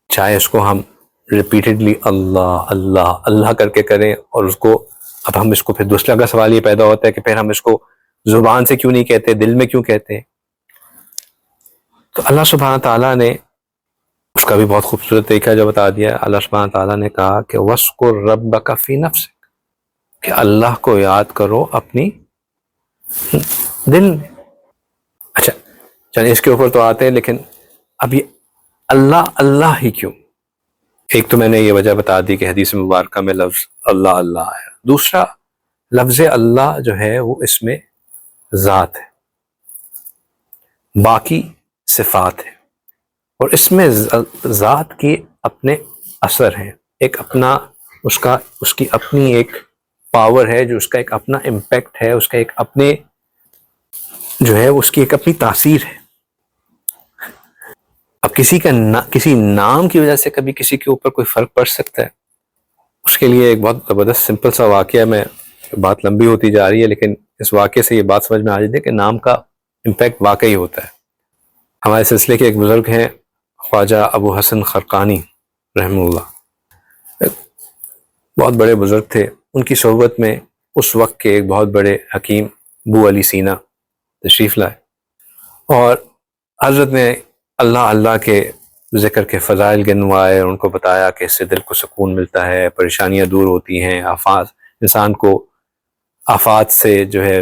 چاہے اس کو ہم ریپیٹڈلی اللہ اللہ اللہ کر کے کریں، اور اس کو اب ہم اس کو پھر دوسرا کا سوال یہ پیدا ہوتا ہے کہ پھر ہم اس کو زبان سے کیوں نہیں کہتے، دل میں کیوں کہتے ہیں؟ تو اللہ سبحانہ تعالیٰ نے اس کا بھی بہت خوبصورت طریقہ جو بتا دیا۔ اللہ سبحانہ تعالیٰ نے کہا کہ وَاذْكُر رَبَّكَ فِي نَفْسِكَ، کہ اللہ کو یاد کرو اپنی دل میں۔ اچھا چلیے اس کے اوپر تو آتے ہیں، لیکن اب یہ اللہ اللہ ہی کیوں؟ ایک تو میں نے یہ وجہ بتا دی کہ حدیث مبارکہ میں لفظ اللہ اللہ ہے، دوسرا لفظ اللہ جو ہے وہ اس میں ذات ہے، باقی صفات ہے، اور اس میں ذات کے اپنے اثر ہیں، ایک اپنا اس کی اپنی ایک پاور ہے، جو اس کا ایک اپنا امپیکٹ ہے، اس کا ایک اپنے جو ہے اس کی ایک اپنی تاثیر ہے۔ اب کسی نام کی وجہ سے کبھی کسی کے اوپر کوئی فرق پڑ سکتا ہے؟ اس کے لیے ایک بہت زبردست سمپل سا واقعہ، میں بات لمبی ہوتی جا رہی ہے لیکن اس واقعے سے یہ بات سمجھ میں آ جاتی ہے کہ نام کا امپیکٹ واقعی ہوتا ہے۔ ہمارے سلسلے کے ایک بزرگ ہیں خواجہ ابو حسن خرقانی رحمہ اللہ، بہت بڑے بزرگ تھے، ان کی صحبت میں اس وقت کے ایک بہت بڑے حکیم ابو علی سینا تشریف لائے اور حضرت نے اللہ اللہ کے ذکر کے فضائل گنوائے، ان کو بتایا کہ اس سے دل کو سکون ملتا ہے، پریشانیاں دور ہوتی ہیں، آفات انسان کو آفات سے جو ہے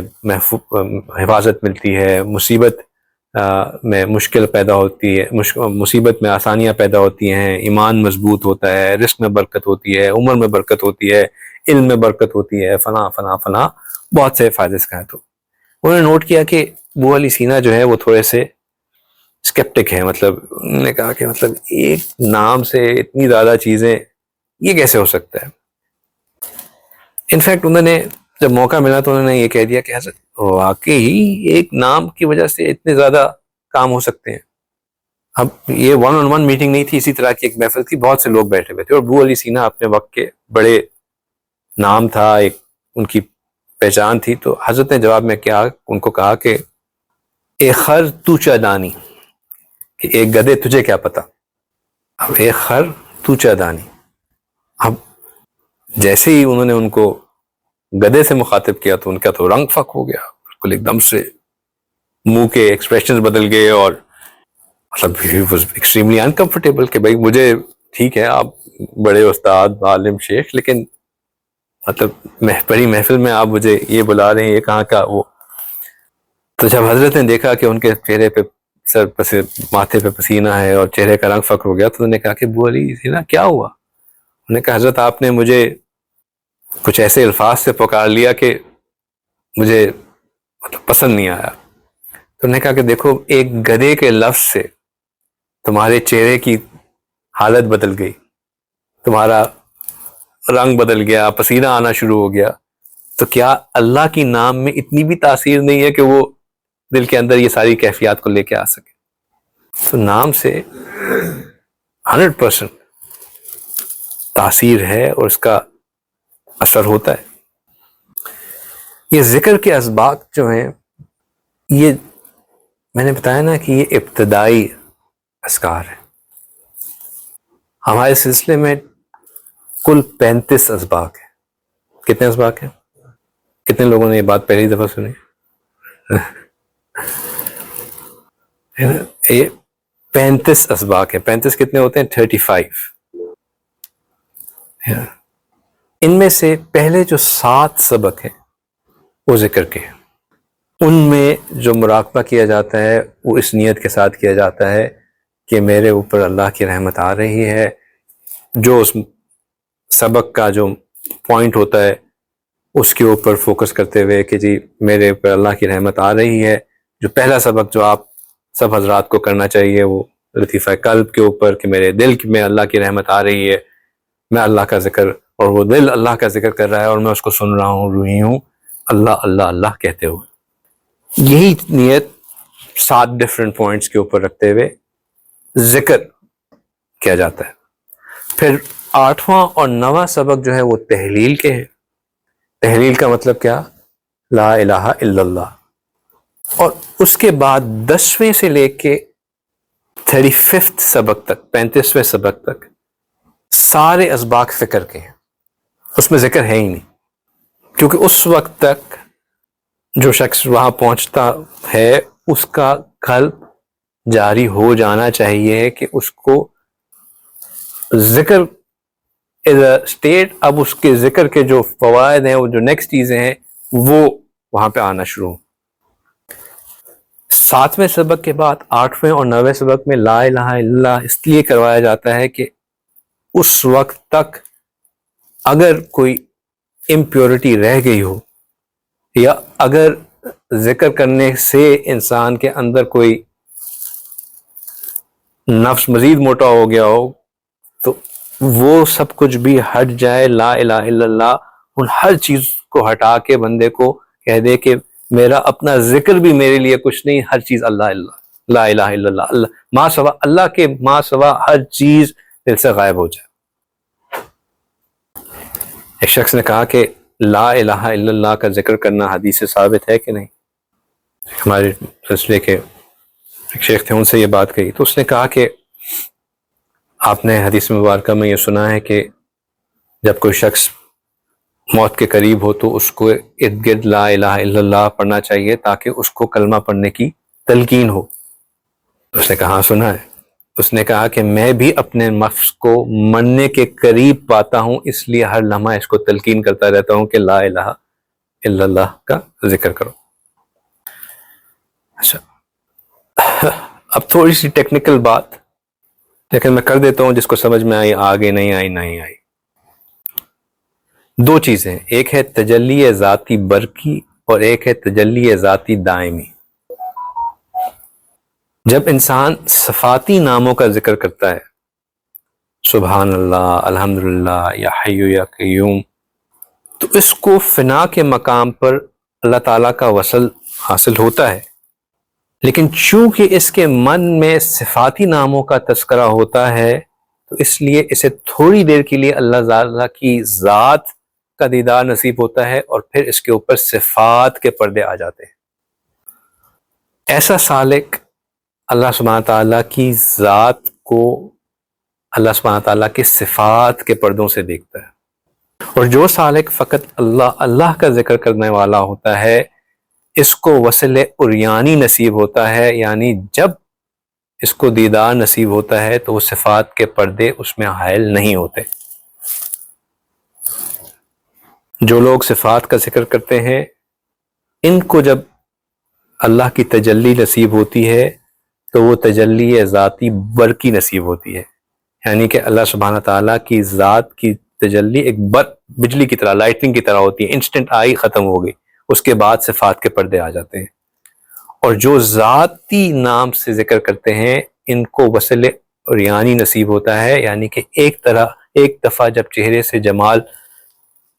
حفاظت ملتی ہے، مصیبت میں مشکل پیدا ہوتی ہے، مصیبت میں آسانیاں پیدا ہوتی ہیں، ایمان مضبوط ہوتا ہے، رزق میں برکت ہوتی ہے، عمر میں برکت ہوتی ہے، علم میں برکت ہوتی ہے، فلاں فلاں فلاں بہت سے فائدے اس کا ہے۔ تو انہوں نے نوٹ کیا کہ ابو علی سینا جو ہے وہ تھوڑے سے اسکیپٹک ہے، مطلب انہوں نے کہا کہ مطلب ایک نام سے اتنی زیادہ چیزیں یہ کیسے ہو سکتا ہے۔ انفیکٹ انہوں نے جب موقع ملا تو انہوں نے یہ کہہ دیا کہ حضرت واقعی ایک نام کی وجہ سے اتنے زیادہ کام ہو سکتے ہیں۔ اب یہ 1-on-1 میٹنگ نہیں تھی، اسی طرح کی ایک محفل تھی، بہت سے لوگ بیٹھے ہوئے تھے اور ابو علی سینا اپنے وقت کے بڑے نام تھا، ایک ان کی پہچان تھی۔ تو حضرت نے جواب میں کیا ان کو کہا کہ اے خر تو چادانی، کہ ایک گدھے تجھے کیا پتا۔ اب اے خر تو چادانی، اب جیسے ہی انہوں نے ان کو گدھے سے مخاطب کیا تو ان کا تو رنگ فک ہو گیا، بالکل ایک دم سے منہ کے ایکسپریشنز بدل گئے اور مطلب ہی واز ایکسٹریملی انکمفرٹیبل کہ بھائی مجھے ٹھیک ہے آپ بڑے استاد عالم شیخ، لیکن مطلب بڑی محفل میں آپ مجھے یہ بلا رہے ہیں، یہ کہاں کا وہ۔ تو جب حضرت نے دیکھا کہ ان کے چہرے پہ ماتھے پہ پسینہ ہے اور چہرے کا رنگ فک ہو گیا تو انہوں نے کہا کہ ابو علی سینا کیا ہوا؟ انہوں نے کہا حضرت آپ نے مجھے کچھ ایسے الفاظ سے پکار لیا کہ مجھے مطلب پسند نہیں آیا۔ تو انہوں نے کہا کہ دیکھو ایک گدھے کے لفظ سے تمہارے چہرے کی حالت بدل گئی، تمہارا رنگ بدل گیا، پسینہ آنا شروع ہو گیا، تو کیا اللہ کی نام میں اتنی بھی تاثیر نہیں ہے کہ وہ دل کے اندر یہ ساری کیفیات کو لے کے آ سکے؟ تو نام سے 100% تاثیر ہے اور اس کا اثر ہوتا ہے۔ یہ ذکر کے اسباق جو ہیں، یہ میں نے بتایا نا کہ یہ ابتدائی اذکار ہے۔ ہمارے سلسلے میں کل 35 اسباق ہیں۔ کتنے اسباق ہیں؟ کتنے لوگوں نے یہ بات پہلی دفعہ سنی؟ یہ 35 اسباق ہیں۔ 35 کتنے ہوتے ہیں؟ 35۔ ان میں سے پہلے جو 7 سبق ہیں وہ ذکر کے ہیں، ان میں جو مراقبہ کیا جاتا ہے وہ اس نیت کے ساتھ کیا جاتا ہے کہ میرے اوپر اللہ کی رحمت آ رہی ہے۔ جو اس سبق کا جو پوائنٹ ہوتا ہے اس کے اوپر فوکس کرتے ہوئے کہ جی میرے اوپر اللہ کی رحمت آ رہی ہے۔ جو پہلا سبق جو آپ سب حضرات کو کرنا چاہیے وہ لطیفہ قلب کے اوپر کہ میرے دل میں اللہ کی رحمت آ رہی ہے، میں اللہ کا ذکر، اور وہ دل اللہ کا ذکر کر رہا ہے اور میں اس کو سن رہا ہوں، روحی ہوں اللہ اللہ اللہ کہتے ہوئے۔ یہی نیت 7 ڈفرینٹ پوائنٹس کے اوپر رکھتے ہوئے ذکر کیا جاتا ہے۔ پھر 8واں اور 9واں سبق جو ہے وہ تحلیل کے ہیں۔ تحلیل کا مطلب کیا؟ لا الہ الا اللہ۔ اور اس کے بعد 10ویں سے لے کے 35 سبق تک، 35ویں سبق تک سارے اسباق فکر کے ہیں، اس میں ذکر ہے ہی نہیں، کیونکہ اس وقت تک جو شخص وہاں پہنچتا ہے اس کا قلب جاری ہو جانا چاہیے کہ اس کو ذکر اسٹیٹ، اب اس کے ذکر کے جو فوائد ہیں، وہ جو نیکسٹ چیزیں ہیں وہ وہاں پہ آنا شروع ہوں۔ 7ویں سبق کے بعد 8ویں اور 9ویں سبق میں لا الہ الا اللہ اس لیے کروایا جاتا ہے کہ اس وقت تک اگر کوئی امپیورٹی رہ گئی ہو یا اگر ذکر کرنے سے انسان کے اندر کوئی نفس مزید موٹا ہو گیا ہو تو وہ سب کچھ بھی ہٹ جائے۔ لا الہ الا اللہ ان ہر چیز کو ہٹا کے بندے کو کہہ دے کہ میرا اپنا ذکر بھی میرے لیے کچھ نہیں، ہر چیز اللہ اللہ، لا الہ الا اللہ، اللہ ما سوا، اللہ کے ما سوا ہر چیز دل سے غائب ہو جائے۔ ایک شخص نے کہا کہ لا الہ الا اللہ کا ذکر کرنا حدیث سے ثابت ہے کہ نہیں؟ ہمارے سلسلے کے ایک شیخ تھے، ان سے یہ بات کہی تو اس نے کہا کہ آپ نے حدیث مبارکہ میں یہ سنا ہے کہ جب کوئی شخص موت کے قریب ہو تو اس کو ارد گرد لا الہ الا اللہ پڑھنا چاہیے تاکہ اس کو کلمہ پڑھنے کی تلقین ہو. اس نے کہا سنا ہے. اس نے کہا کہ میں بھی اپنے نفس کو مرنے کے قریب پاتا ہوں، اس لیے ہر لمحہ اس کو تلقین کرتا رہتا ہوں کہ لا الہ الا اللہ کا ذکر کرو. اچھا، اب تھوڑی سی ٹیکنیکل بات، لیکن میں کر دیتا ہوں، جس کو سمجھ میں آئی آگے، نہیں آئی نہیں آئی. دو چیزیں، ایک ہے تجلی ذاتی برقی اور ایک ہے تجلی ذاتی دائمی. جب انسان صفاتی ناموں کا ذکر کرتا ہے، سبحان اللہ، الحمدللہ، یا حی یا قیوم، تو اس کو فنا کے مقام پر اللہ تعالیٰ کا وصل حاصل ہوتا ہے. لیکن چونکہ اس کے من میں صفاتی ناموں کا تذکرہ ہوتا ہے تو اس لیے اسے تھوڑی دیر کے لیے اللہ تعالیٰ کی ذات کا دیدار نصیب ہوتا ہے اور پھر اس کے اوپر صفات کے پردے آ جاتے ہیں. ایسا سالک اللہ سبحانہ تعالیٰ کی ذات کو اللہ سبحانہ تعالیٰ کے صفات کے پردوں سے دیکھتا ہے. اور جو سالک فقط اللہ اللہ کا ذکر کرنے والا ہوتا ہے، اس کو وصل عریانی نصیب ہوتا ہے، یعنی جب اس کو دیدار نصیب ہوتا ہے تو وہ صفات کے پردے اس میں حائل نہیں ہوتے. جو لوگ صفات کا ذکر کرتے ہیں، ان کو جب اللہ کی تجلی نصیب ہوتی ہے تو وہ تجلی ذاتی برقی نصیب ہوتی ہے، یعنی کہ اللہ سبحانہ تعالیٰ کی ذات کی تجلی ایک بجلی کی طرح، لائٹنگ کی طرح ہوتی ہے، انسٹنٹ آئی ختم ہو گئی، اس کے بعد صفات کے پردے آ جاتے ہیں. اور جو ذاتی نام سے ذکر کرتے ہیں، ان کو وصل عریانی نصیب ہوتا ہے، یعنی کہ ایک دفعہ جب چہرے سے جمال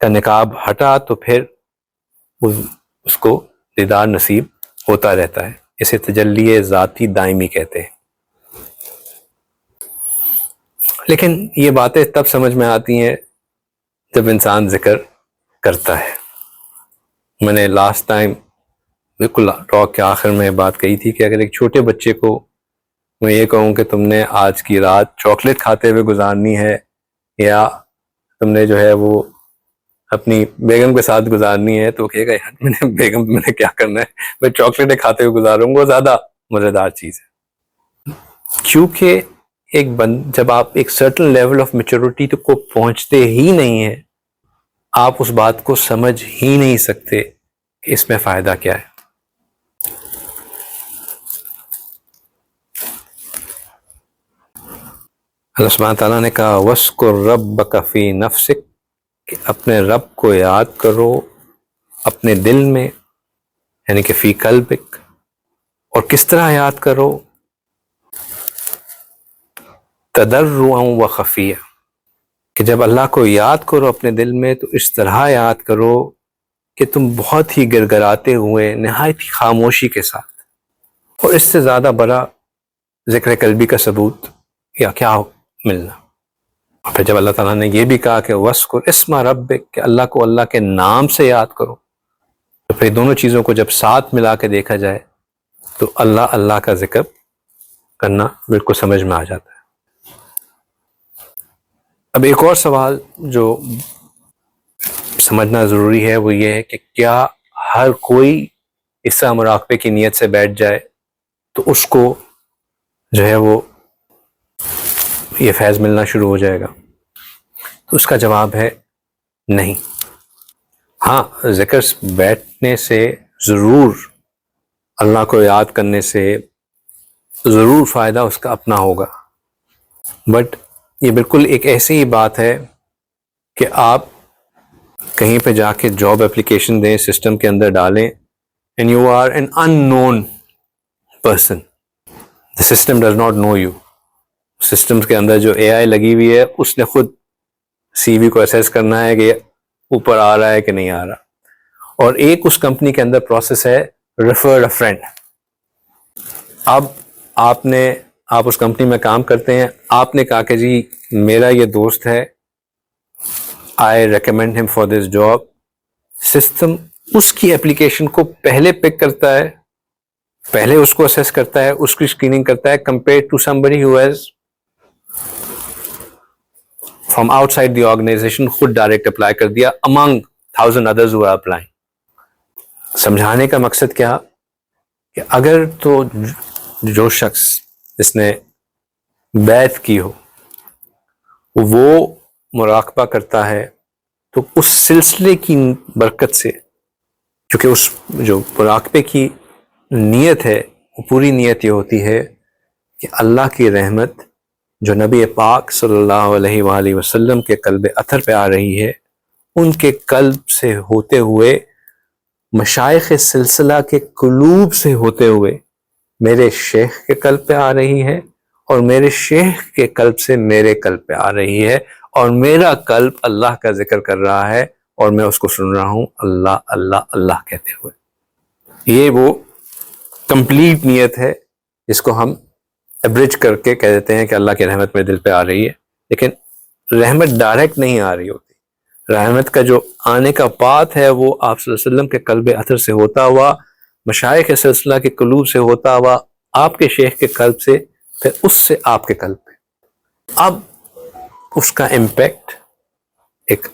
کا نقاب ہٹا تو پھر اس کو دیدار نصیب ہوتا رہتا ہے. اسے تجلی ذاتی دائمی کہتے ہیں. لیکن یہ باتیں تب سمجھ میں آتی ہیں جب انسان ذکر کرتا ہے. میں نے لاسٹ ٹائم بالکل ٹاک کے آخر میں بات کہی تھی کہ اگر ایک چھوٹے بچے کو میں یہ کہوں کہ تم نے آج کی رات چاکلیٹ کھاتے ہوئے گزارنی ہے یا تم نے جو ہے وہ اپنی بیگم کے ساتھ گزارنی ہے، تو کہے گا یار میں نے کیا کرنا ہے، میں چاکلیٹیں کھاتے ہوئے گزاروں گا، زیادہ مزیدار چیز ہے. کیونکہ جب آپ ایک سرٹن لیول آف میچورٹی کو پہنچتے ہی نہیں ہیں، آپ اس بات کو سمجھ ہی نہیں سکتے کہ اس میں فائدہ کیا ہے. اللہ سبحانہ تعالیٰ نے کہا وَاذْكُر رَبَّكَ فِي نَفْسِكَ، کہ اپنے رب کو یاد کرو اپنے دل میں، یعنی کہ فی قلبک. اور کس طرح یاد کرو؟ تضرعا و خفیہ، کہ جب اللہ کو یاد کرو اپنے دل میں تو اس طرح یاد کرو کہ تم بہت ہی گڑگڑاتے ہوئے، نہایت ہی خاموشی کے ساتھ. اور اس سے زیادہ بڑا ذکر قلبی کا ثبوت یا کیا ملنا. اور پھر جب اللہ تعالیٰ نے یہ بھی کہا کہ وَاذْكُرْ اسْمَ رَبِّكَ، کہ اللہ کو اللہ کے نام سے یاد کرو، تو پھر دونوں چیزوں کو جب ساتھ ملا کے دیکھا جائے تو اللہ کا ذکر کرنا بالکل سمجھ میں آ جاتا ہے. اب ایک اور سوال جو سمجھنا ضروری ہے وہ یہ ہے کہ کیا ہر کوئی حصہ مراقبے کی نیت سے بیٹھ جائے تو اس کو جو ہے وہ یہ فیض ملنا شروع ہو جائے گا؟ تو اس کا جواب ہے نہیں. ہاں، ذکر بیٹھنے سے ضرور، اللہ کو یاد کرنے سے ضرور فائدہ اس کا اپنا ہوگا، بٹ یہ بالکل ایک ایسی ہی بات ہے کہ آپ کہیں پہ جا کے جاب اپلیکیشن دیں، سسٹم کے اندر ڈالیں and you are an unknown person, the system does not know you. System کے اندر جو اے آئی لگی ہوئی ہے اس نے خود سی وی کو اسیس کرنا ہے کہ اوپر آ رہا ہے کہ نہیں آ رہا. اور ایک اس کمپنی کے اندر پروسیس ہے ریفر اے فرینڈ. اب آپ اس کمپنی میں کام کرتے ہیں، آپ نے کہا کہ جی میرا یہ دوست ہے، آئی ریکمینڈ ہم فار دس جاب. سسٹم اس کی اپلیکیشن کو پہلے پک کرتا ہے، پہلے اس کو اسیس کرتا ہے، اس کی اسکریننگ کرتا ہے compare to somebody who has from outside the organization خود ڈائریکٹ اپلائی کر دیا among thousand others who are applying. سمجھانے کا مقصد کیا کہ اگر تو جو شخص جس نے بیعت کی ہو وہ مراقبہ کرتا ہے تو اس سلسلے کی برکت سے، کیونکہ اس جو مراقبے کی نیت ہے وہ پوری نیت یہ ہوتی ہے کہ اللہ کی رحمت جو نبی پاک صلی اللہ علیہ وآلہ وسلم کے قلب اطہر پہ آ رہی ہے، ان کے قلب سے ہوتے ہوئے، مشائخ سلسلہ کے قلوب سے ہوتے ہوئے میرے شیخ کے قلب پہ آ رہی ہے، اور میرے شیخ کے قلب سے میرے قلب پہ آ رہی ہے، اور میرا قلب اللہ کا ذکر کر رہا ہے اور میں اس کو سن رہا ہوں اللہ اللہ اللہ کہتے ہوئے. یہ وہ کمپلیٹ نیت ہے جس کو ہم ایبریج کر کے کہہ دیتے ہیں کہ اللہ کی رحمت میرے دل پہ آ رہی ہے، لیکن رحمت ڈائریکٹ نہیں آ رہی ہوتی. رحمت کا جو آنے کا پاتھ ہے وہ آپ صلی اللہ علیہ وسلم کے قلب اطہر سے ہوتا ہوا، مشائخ سلسلہ کے قلوب سے ہوتا ہوا، آپ کے شیخ کے قلب سے، پھر اس سے آپ کے قلب پہ. اب اس کا امپیکٹ ایک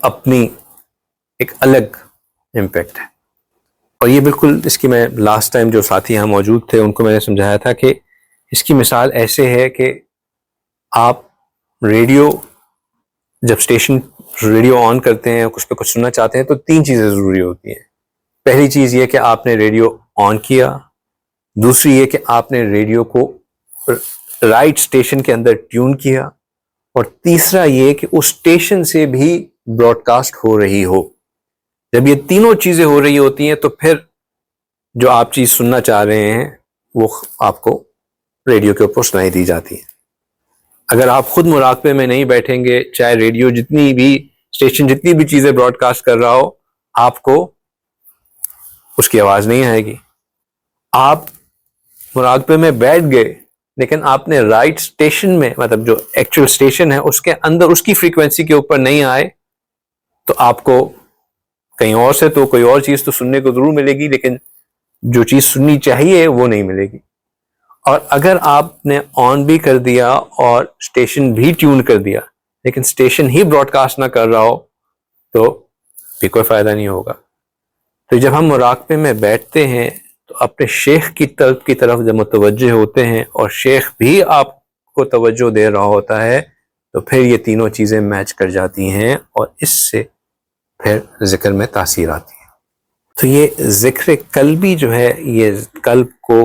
الگ امپیکٹ ہے. اور یہ بالکل اس کی میں لاسٹ ٹائم جو ساتھی یہاں موجود تھے ان کو میں نے سمجھایا تھا کہ اس کی مثال ایسے ہے کہ آپ ریڈیو جب اسٹیشن ریڈیو آن کرتے ہیں اس پہ کچھ سننا چاہتے ہیں تو 3 چیزیں ضروری ہوتی ہیں. پہلی چیز یہ کہ آپ نے ریڈیو آن کیا، دوسری یہ کہ آپ نے ریڈیو کو رائٹ اسٹیشن کے اندر ٹیون کیا، اور تیسرا یہ کہ اس اسٹیشن سے بھی براڈ کاسٹ ہو رہی ہو. جب یہ تینوں چیزیں ہو رہی ہوتی ہیں تو پھر جو آپ چیز سننا چاہ رہے ہیں وہ آپ کو ریڈیو کے اوپر سنائی دی جاتی ہے. اگر آپ خود مراقبے میں نہیں بیٹھیں گے، چاہے ریڈیو جتنی بھی اسٹیشن جتنی بھی چیزیں براڈ کاسٹ کر رہا ہو، آپ کو اس کی آواز نہیں آئے گی. آپ مراقبے میں بیٹھ گئے لیکن آپ نے رائٹ اسٹیشن میں، مطلب جو ایکچوئل اسٹیشن ہے اس کے اندر اس کی فریکوینسی کے اوپر نہیں آئے تو آپ کو کہیں اور سے تو کوئی اور چیز تو سننے کو ضرور ملے گی، لیکن جو چیز سننی چاہیے وہ نہیں ملے گی. اور اگر آپ نے آن بھی کر دیا اور اسٹیشن بھی ٹیون کر دیا لیکن اسٹیشن ہی براڈ کاسٹ نہ کر رہا ہو تو بھی کوئی فائدہ نہیں ہوگا. تو جب ہم مراقبے میں بیٹھتے ہیں تو اپنے شیخ کی طرف جب متوجہ ہوتے ہیں اور شیخ بھی آپ کو توجہ دے رہا ہوتا ہے تو پھر یہ تینوں چیزیں میچ کر جاتی ہیں اور اس سے پھر ذکر میں تاثیر آتی ہے. تو یہ ذکر قلبی جو ہے یہ قلب کو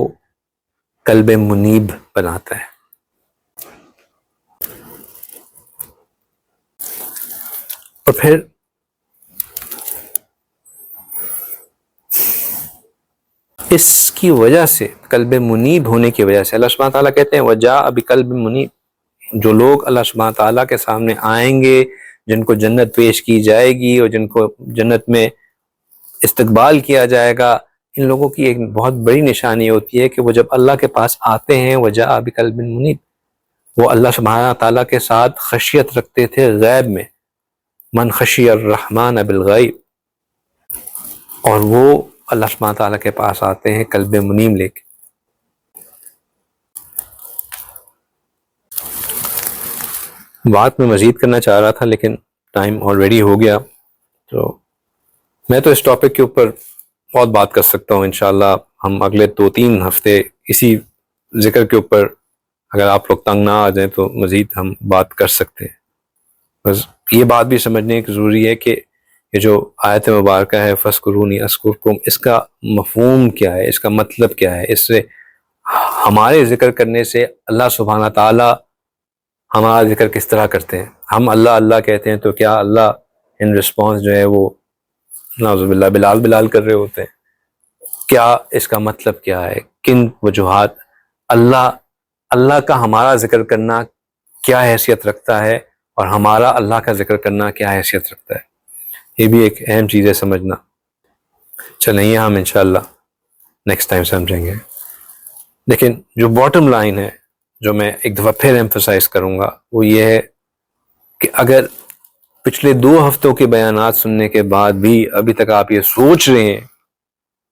قلب منیب بناتا ہے. اور پھر اس کی وجہ سے، قلب منیب ہونے کی وجہ سے، اللہ سبحانہ تعالیٰ کہتے ہیں وَجَاءَ بِقَلْبٍ مُنِیب، جو لوگ اللہ سبحانہ تعالیٰ کے سامنے آئیں گے، جن کو جنت پیش کی جائے گی اور جن کو جنت میں استقبال کیا جائے گا، ان لوگوں کی ایک بہت بڑی نشانی ہوتی ہے کہ وہ جب اللہ کے پاس آتے ہیں وَجَاءَ بِقَلْبٍ مُنِیب، وہ اللہ سبحانہ تعالیٰ کے ساتھ خشیت رکھتے تھے غیب میں، من خشی الرحمن بالغیب، اور وہ اللہ سبحانہ تعالیٰ کے پاس آتے ہیں قلب منیب لے کے. بات میں مزید کرنا چاہ رہا تھا لیکن ٹائم آلریڈی ہو گیا، تو میں تو اس ٹاپک کے اوپر بہت بات کر سکتا ہوں. انشاءاللہ ہم اگلے 2-3 ہفتے اسی ذکر کے اوپر، اگر آپ لوگ تنگ نہ آ جائیں تو مزید ہم بات کر سکتے ہیں. بس یہ بات بھی سمجھنے کی ضروری ہے کہ یہ جو آیت مبارکہ ہے فَاذْكُرُونِی أَذْكُرْكُمْ، اس کا مفہوم کیا ہے، اس کا مطلب کیا ہے. اس سے ہمارے ذکر کرنے سے اللہ سبحانہ تعالیٰ ہمارا ذکر کس طرح کرتے ہیں. ہم اللہ اللہ کہتے ہیں تو کیا اللہ ان رسپانس جو ہے وہ نعوذ باللہ بلال کر رہے ہوتے ہیں؟ کیا اس کا مطلب کیا ہے، کن وجوہات، اللہ کا ہمارا ذکر کرنا کیا حیثیت رکھتا ہے اور ہمارا اللہ کا ذکر کرنا کیا حیثیت رکھتا ہے. یہ بھی ایک اہم چیز ہے سمجھنا. چلیں یہ ہم انشاءاللہ نیکسٹ ٹائم سمجھیں گے. لیکن جو باٹم لائن ہے جو میں ایک دفعہ پھر ایمفسائز کروں گا وہ یہ ہے کہ اگر پچھلے 2 ہفتوں کے بیانات سننے کے بعد بھی ابھی تک آپ یہ سوچ رہے ہیں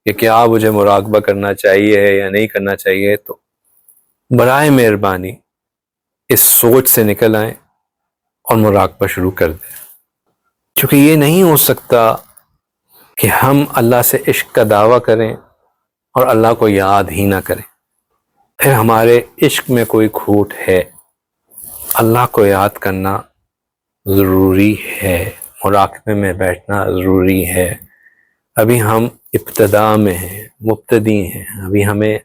کہ کیا مجھے مراقبہ کرنا چاہیے یا نہیں کرنا چاہیے، تو برائے مہربانی اس سوچ سے نکل آئیں اور مراقبہ شروع کر دیں. کیونکہ یہ نہیں ہو سکتا کہ ہم اللہ سے عشق کا دعویٰ کریں اور اللہ کو یاد ہی نہ کریں، پھر ہمارے عشق میں کوئی کھوٹ ہے۔ اللہ کو یاد کرنا ضروری ہے، مراقبے میں بیٹھنا ضروری ہے۔ ابھی ہم ابتدا میں ہیں، مبتدی ہیں، ابھی ہمیں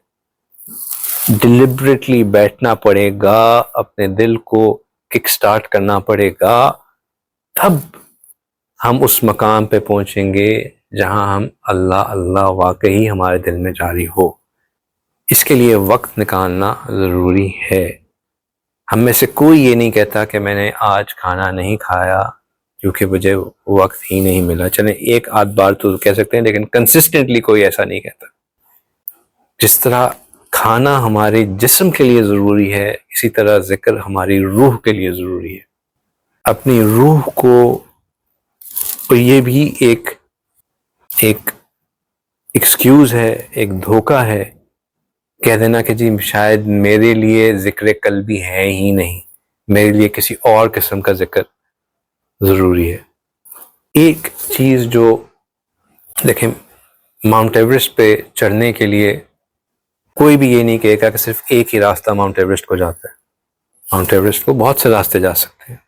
ڈیلیبریٹلی بیٹھنا پڑے گا، اپنے دل کو کک سٹارٹ کرنا پڑے گا، تب ہم اس مقام پہ پہنچیں گے جہاں ہم اللہ اللہ واقعی ہمارے دل میں جاری ہو۔ اس کے لیے وقت نکالنا ضروری ہے۔ ہم میں سے کوئی یہ نہیں کہتا کہ میں نے آج کھانا نہیں کھایا کیونکہ مجھے وقت ہی نہیں ملا۔ چلیں ایک آدھ بار تو کہہ سکتے ہیں، لیکن کنسسٹنٹلی کوئی ایسا نہیں کہتا۔ جس طرح کھانا ہمارے جسم کے لیے ضروری ہے، اسی طرح ذکر ہماری روح کے لیے ضروری ہے۔ اپنی روح کو، اور یہ بھی ایک ایکسکیوز ہے، ایک دھوکہ ہے کہہ دینا کہ جی شاید میرے لیے ذکر قلبی ہے ہی نہیں، میرے لیے کسی اور قسم کا ذکر ضروری ہے۔ ایک چیز جو دیکھیں، ماؤنٹ ایوریسٹ پہ چڑھنے کے لیے کوئی بھی یہ نہیں کہے گا کہ صرف ایک ہی راستہ ماؤنٹ ایوریسٹ کو جاتا ہے۔ ماؤنٹ ایوریسٹ کو بہت سے راستے جا سکتے ہیں،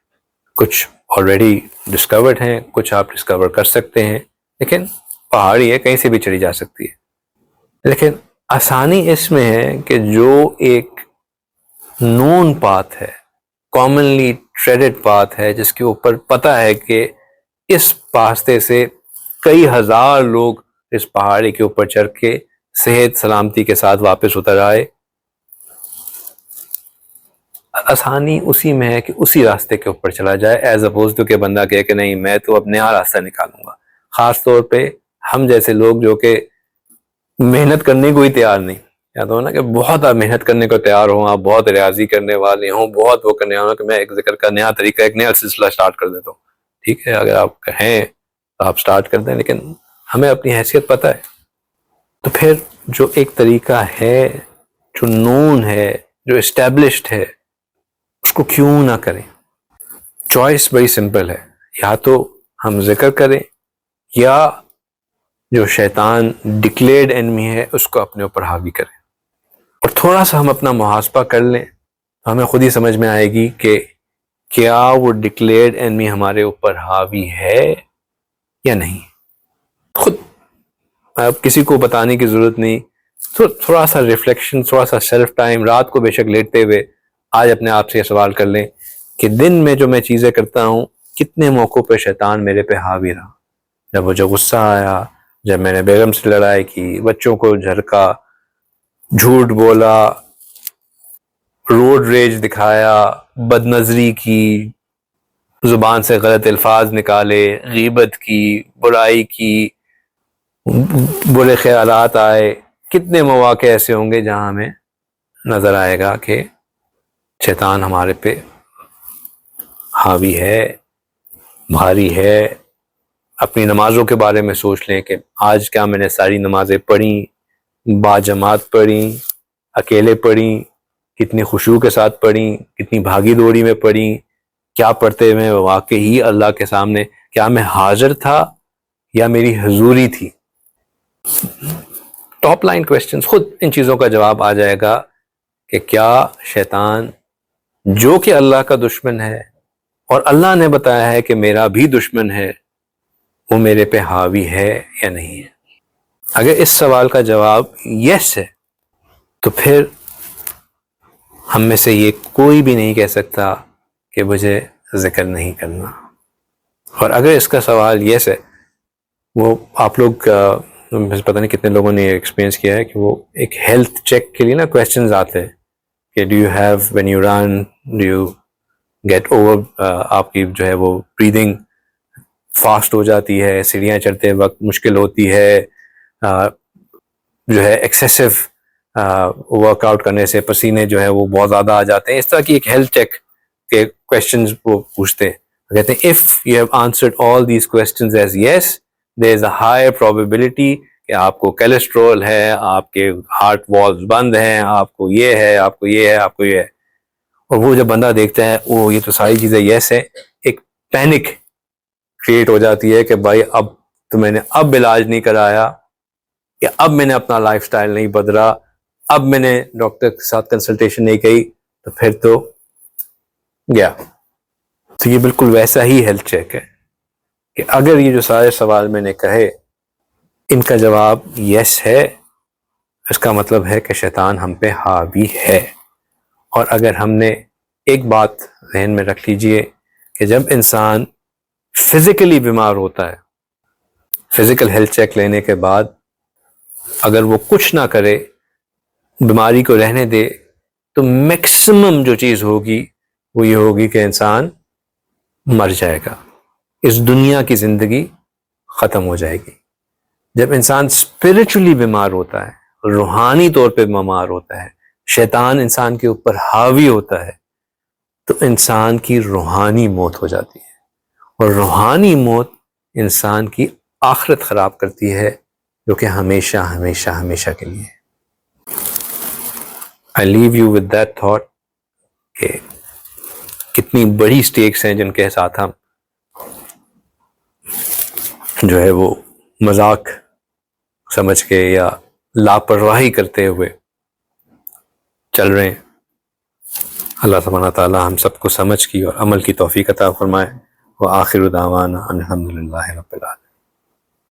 کچھ آلریڈی ڈسکورڈ ہیں، کچھ آپ ڈسکور کر سکتے ہیں، لیکن پہاڑی ہے، کہیں سے بھی چڑھی جا سکتی ہے۔ لیکن آسانی اس میں ہے کہ جو ایک نون پاتھ ہے، کامنلی ٹریڈڈ پاتھ ہے، جس کے اوپر پتہ ہے کہ اس راستے سے کئی ہزار لوگ اس پہاڑی کے اوپر چڑھ کے صحت سلامتی کے ساتھ واپس اتر آئے، آسانی اسی میں ہے کہ اسی راستے کے اوپر چلا جائے، ایز اپوز ٹو کہ بندہ کہے کہ نہیں میں تو اب نیا راستہ نکالوں گا۔ خاص طور پہ ہم جیسے لوگ جو کہ محنت کرنے کو ہی تیار نہیں، یا تو نا کہ بہت آپ محنت کرنے کو تیار ہوں، آپ بہت ریاضی کرنے والے ہوں، بہت وہ کرنے والے ہوں کہ میں ایک ذکر کا نیا طریقہ، ایک نیا سلسلہ سٹارٹ کر دیتا ہوں۔ ٹھیک ہے، اگر آپ کہیں تو آپ سٹارٹ کر دیں، لیکن ہمیں اپنی حیثیت پتہ ہے۔ تو پھر جو ایک طریقہ ہے، جو نون ہے، جو اسٹیبلشڈ ہے، اس کو کیوں نہ کریں؟ چوائس بڑی سمپل ہے، یا تو ہم ذکر کریں یا جو شیطان ڈکلیئرڈ انمی ہے اس کو اپنے اوپر حاوی کریں۔ اور تھوڑا سا ہم اپنا محاسبہ کر لیں تو ہمیں خود ہی سمجھ میں آئے گی کہ کیا وہ ڈکلیئرڈ انمی ہمارے اوپر حاوی ہے یا نہیں۔ خود اب کسی کو بتانے کی ضرورت نہیں، تھوڑا سا ریفلیکشن، تھوڑا سا سیلف ٹائم، رات کو بے شک لیٹتے ہوئے آج اپنے آپ سے یہ سوال کر لیں کہ دن میں جو میں چیزیں کرتا ہوں کتنے موقعوں پہ شیطان میرے پہ حاوی رہا۔ جب مجھے غصہ آیا، جب میں نے بیگم سے لڑائی کی، بچوں کو جھڑکا، جھوٹ بولا، روڈ ریج دکھایا، بد نظری کی، زبان سے غلط الفاظ نکالے، غیبت کی، برائی کی، برے خیالات آئے، کتنے مواقع ایسے ہوں گے جہاں ہمیں نظر آئے گا کہ شیطان ہمارے پہ حاوی ہے، بھاری ہے۔ اپنی نمازوں کے بارے میں سوچ لیں کہ آج کیا میں نے ساری نمازیں پڑھیں، با جماعت پڑھیں، اکیلے پڑھیں، کتنی خشوع کے ساتھ پڑھیں، کتنی بھاگی دوڑی میں پڑھیں، کیا پڑھتے ہوئے واقعی اللہ کے سامنے کیا میں حاضر تھا یا میری حضوری تھی؟ ٹاپ لائن کویسچنز، خود ان چیزوں کا جواب آ جائے گا کہ کیا شیطان جو کہ اللہ کا دشمن ہے اور اللہ نے بتایا ہے کہ میرا بھی دشمن ہے، وہ میرے پہ حاوی ہے یا نہیں ہے۔ اگر اس سوال کا جواب یس ہے تو پھر ہم میں سے یہ کوئی بھی نہیں کہہ سکتا کہ مجھے ذکر نہیں کرنا۔ اور اگر اس کا سوال یس ہے، وہ آپ لوگ پتہ نہیں کتنے لوگوں نے ایکسپیرینس کیا ہے کہ وہ ایک ہیلتھ چیک کے لیے نا کویسچنز آتے ہیں کہ do you have when you run, do you get over, آپ کی جو ہے وہ بریدنگ فاسٹ ہو جاتی ہے، سیڑھیاں چڑھتے وقت مشکل ہوتی ہے، جو ہے ایکسیسو ورک آؤٹ کرنے سے پسینے جو ہے وہ بہت زیادہ آ جاتے ہیں۔ اس طرح کی ایک ہیلتھ چیک کے کویسچنز وہ پوچھتے ہیں، کہتے ہیں if you have answered all these questions as yes, there is a high probability کہ آپ کو کولیسٹرول ہے، آپ کے ہارٹ والز بند ہیں، آپ کو یہ ہے، آپ کو یہ ہے، آپ کو یہ ہے۔ اور وہ جب بندہ دیکھتا ہے او یہ تو ساری چیزیں یس ہے، ایک پینک کریٹ ہو جاتی ہے کہ بھائی اب تو میں نے اب علاج نہیں کرایا، یا اب میں نے اپنا لائف سٹائل نہیں بدلا، اب میں نے ڈاکٹر کے ساتھ کنسلٹیشن نہیں کی، تو پھر تو گیا۔ تو یہ بالکل ویسا ہی ہیلتھ چیک ہے کہ اگر یہ جو سارے سوال میں نے کہے ان کا جواب یس ہے، اس کا مطلب ہے کہ شیطان ہم پہ حاوی ہے۔ اور اگر ہم نے ایک بات ذہن میں رکھ لیجئے کہ جب انسان فزیکلی بیمار ہوتا ہے، فزیکل ہیلتھ چیک لینے کے بعد اگر وہ کچھ نہ کرے، بیماری کو رہنے دے، تو میکسیمم جو چیز ہوگی وہ یہ ہوگی کہ انسان مر جائے گا، اس دنیا کی زندگی ختم ہو جائے گی۔ جب انسان اسپرچولی بیمار ہوتا ہے، روحانی طور پہ بیمار ہوتا ہے، شیطان انسان کے اوپر حاوی ہوتا ہے، تو انسان کی روحانی موت ہو جاتی ہے، اور روحانی موت انسان کی آخرت خراب کرتی ہے، جو کہ ہمیشہ ہمیشہ ہمیشہ کے لیے۔ I leave you with that thought کہ کتنی بڑی سٹیکس ہیں جن کے ساتھ ہم جو ہے وہ مذاق سمجھ کے یا لاپرواہی کرتے ہوئے چل رہے ہیں۔ اللہ سبحانہ تعالیٰ ہم سب کو سمجھ کی اور عمل کی توفیق عطا فرمائے۔ وآخر دعوانا الحمدللہ رب العالمین۔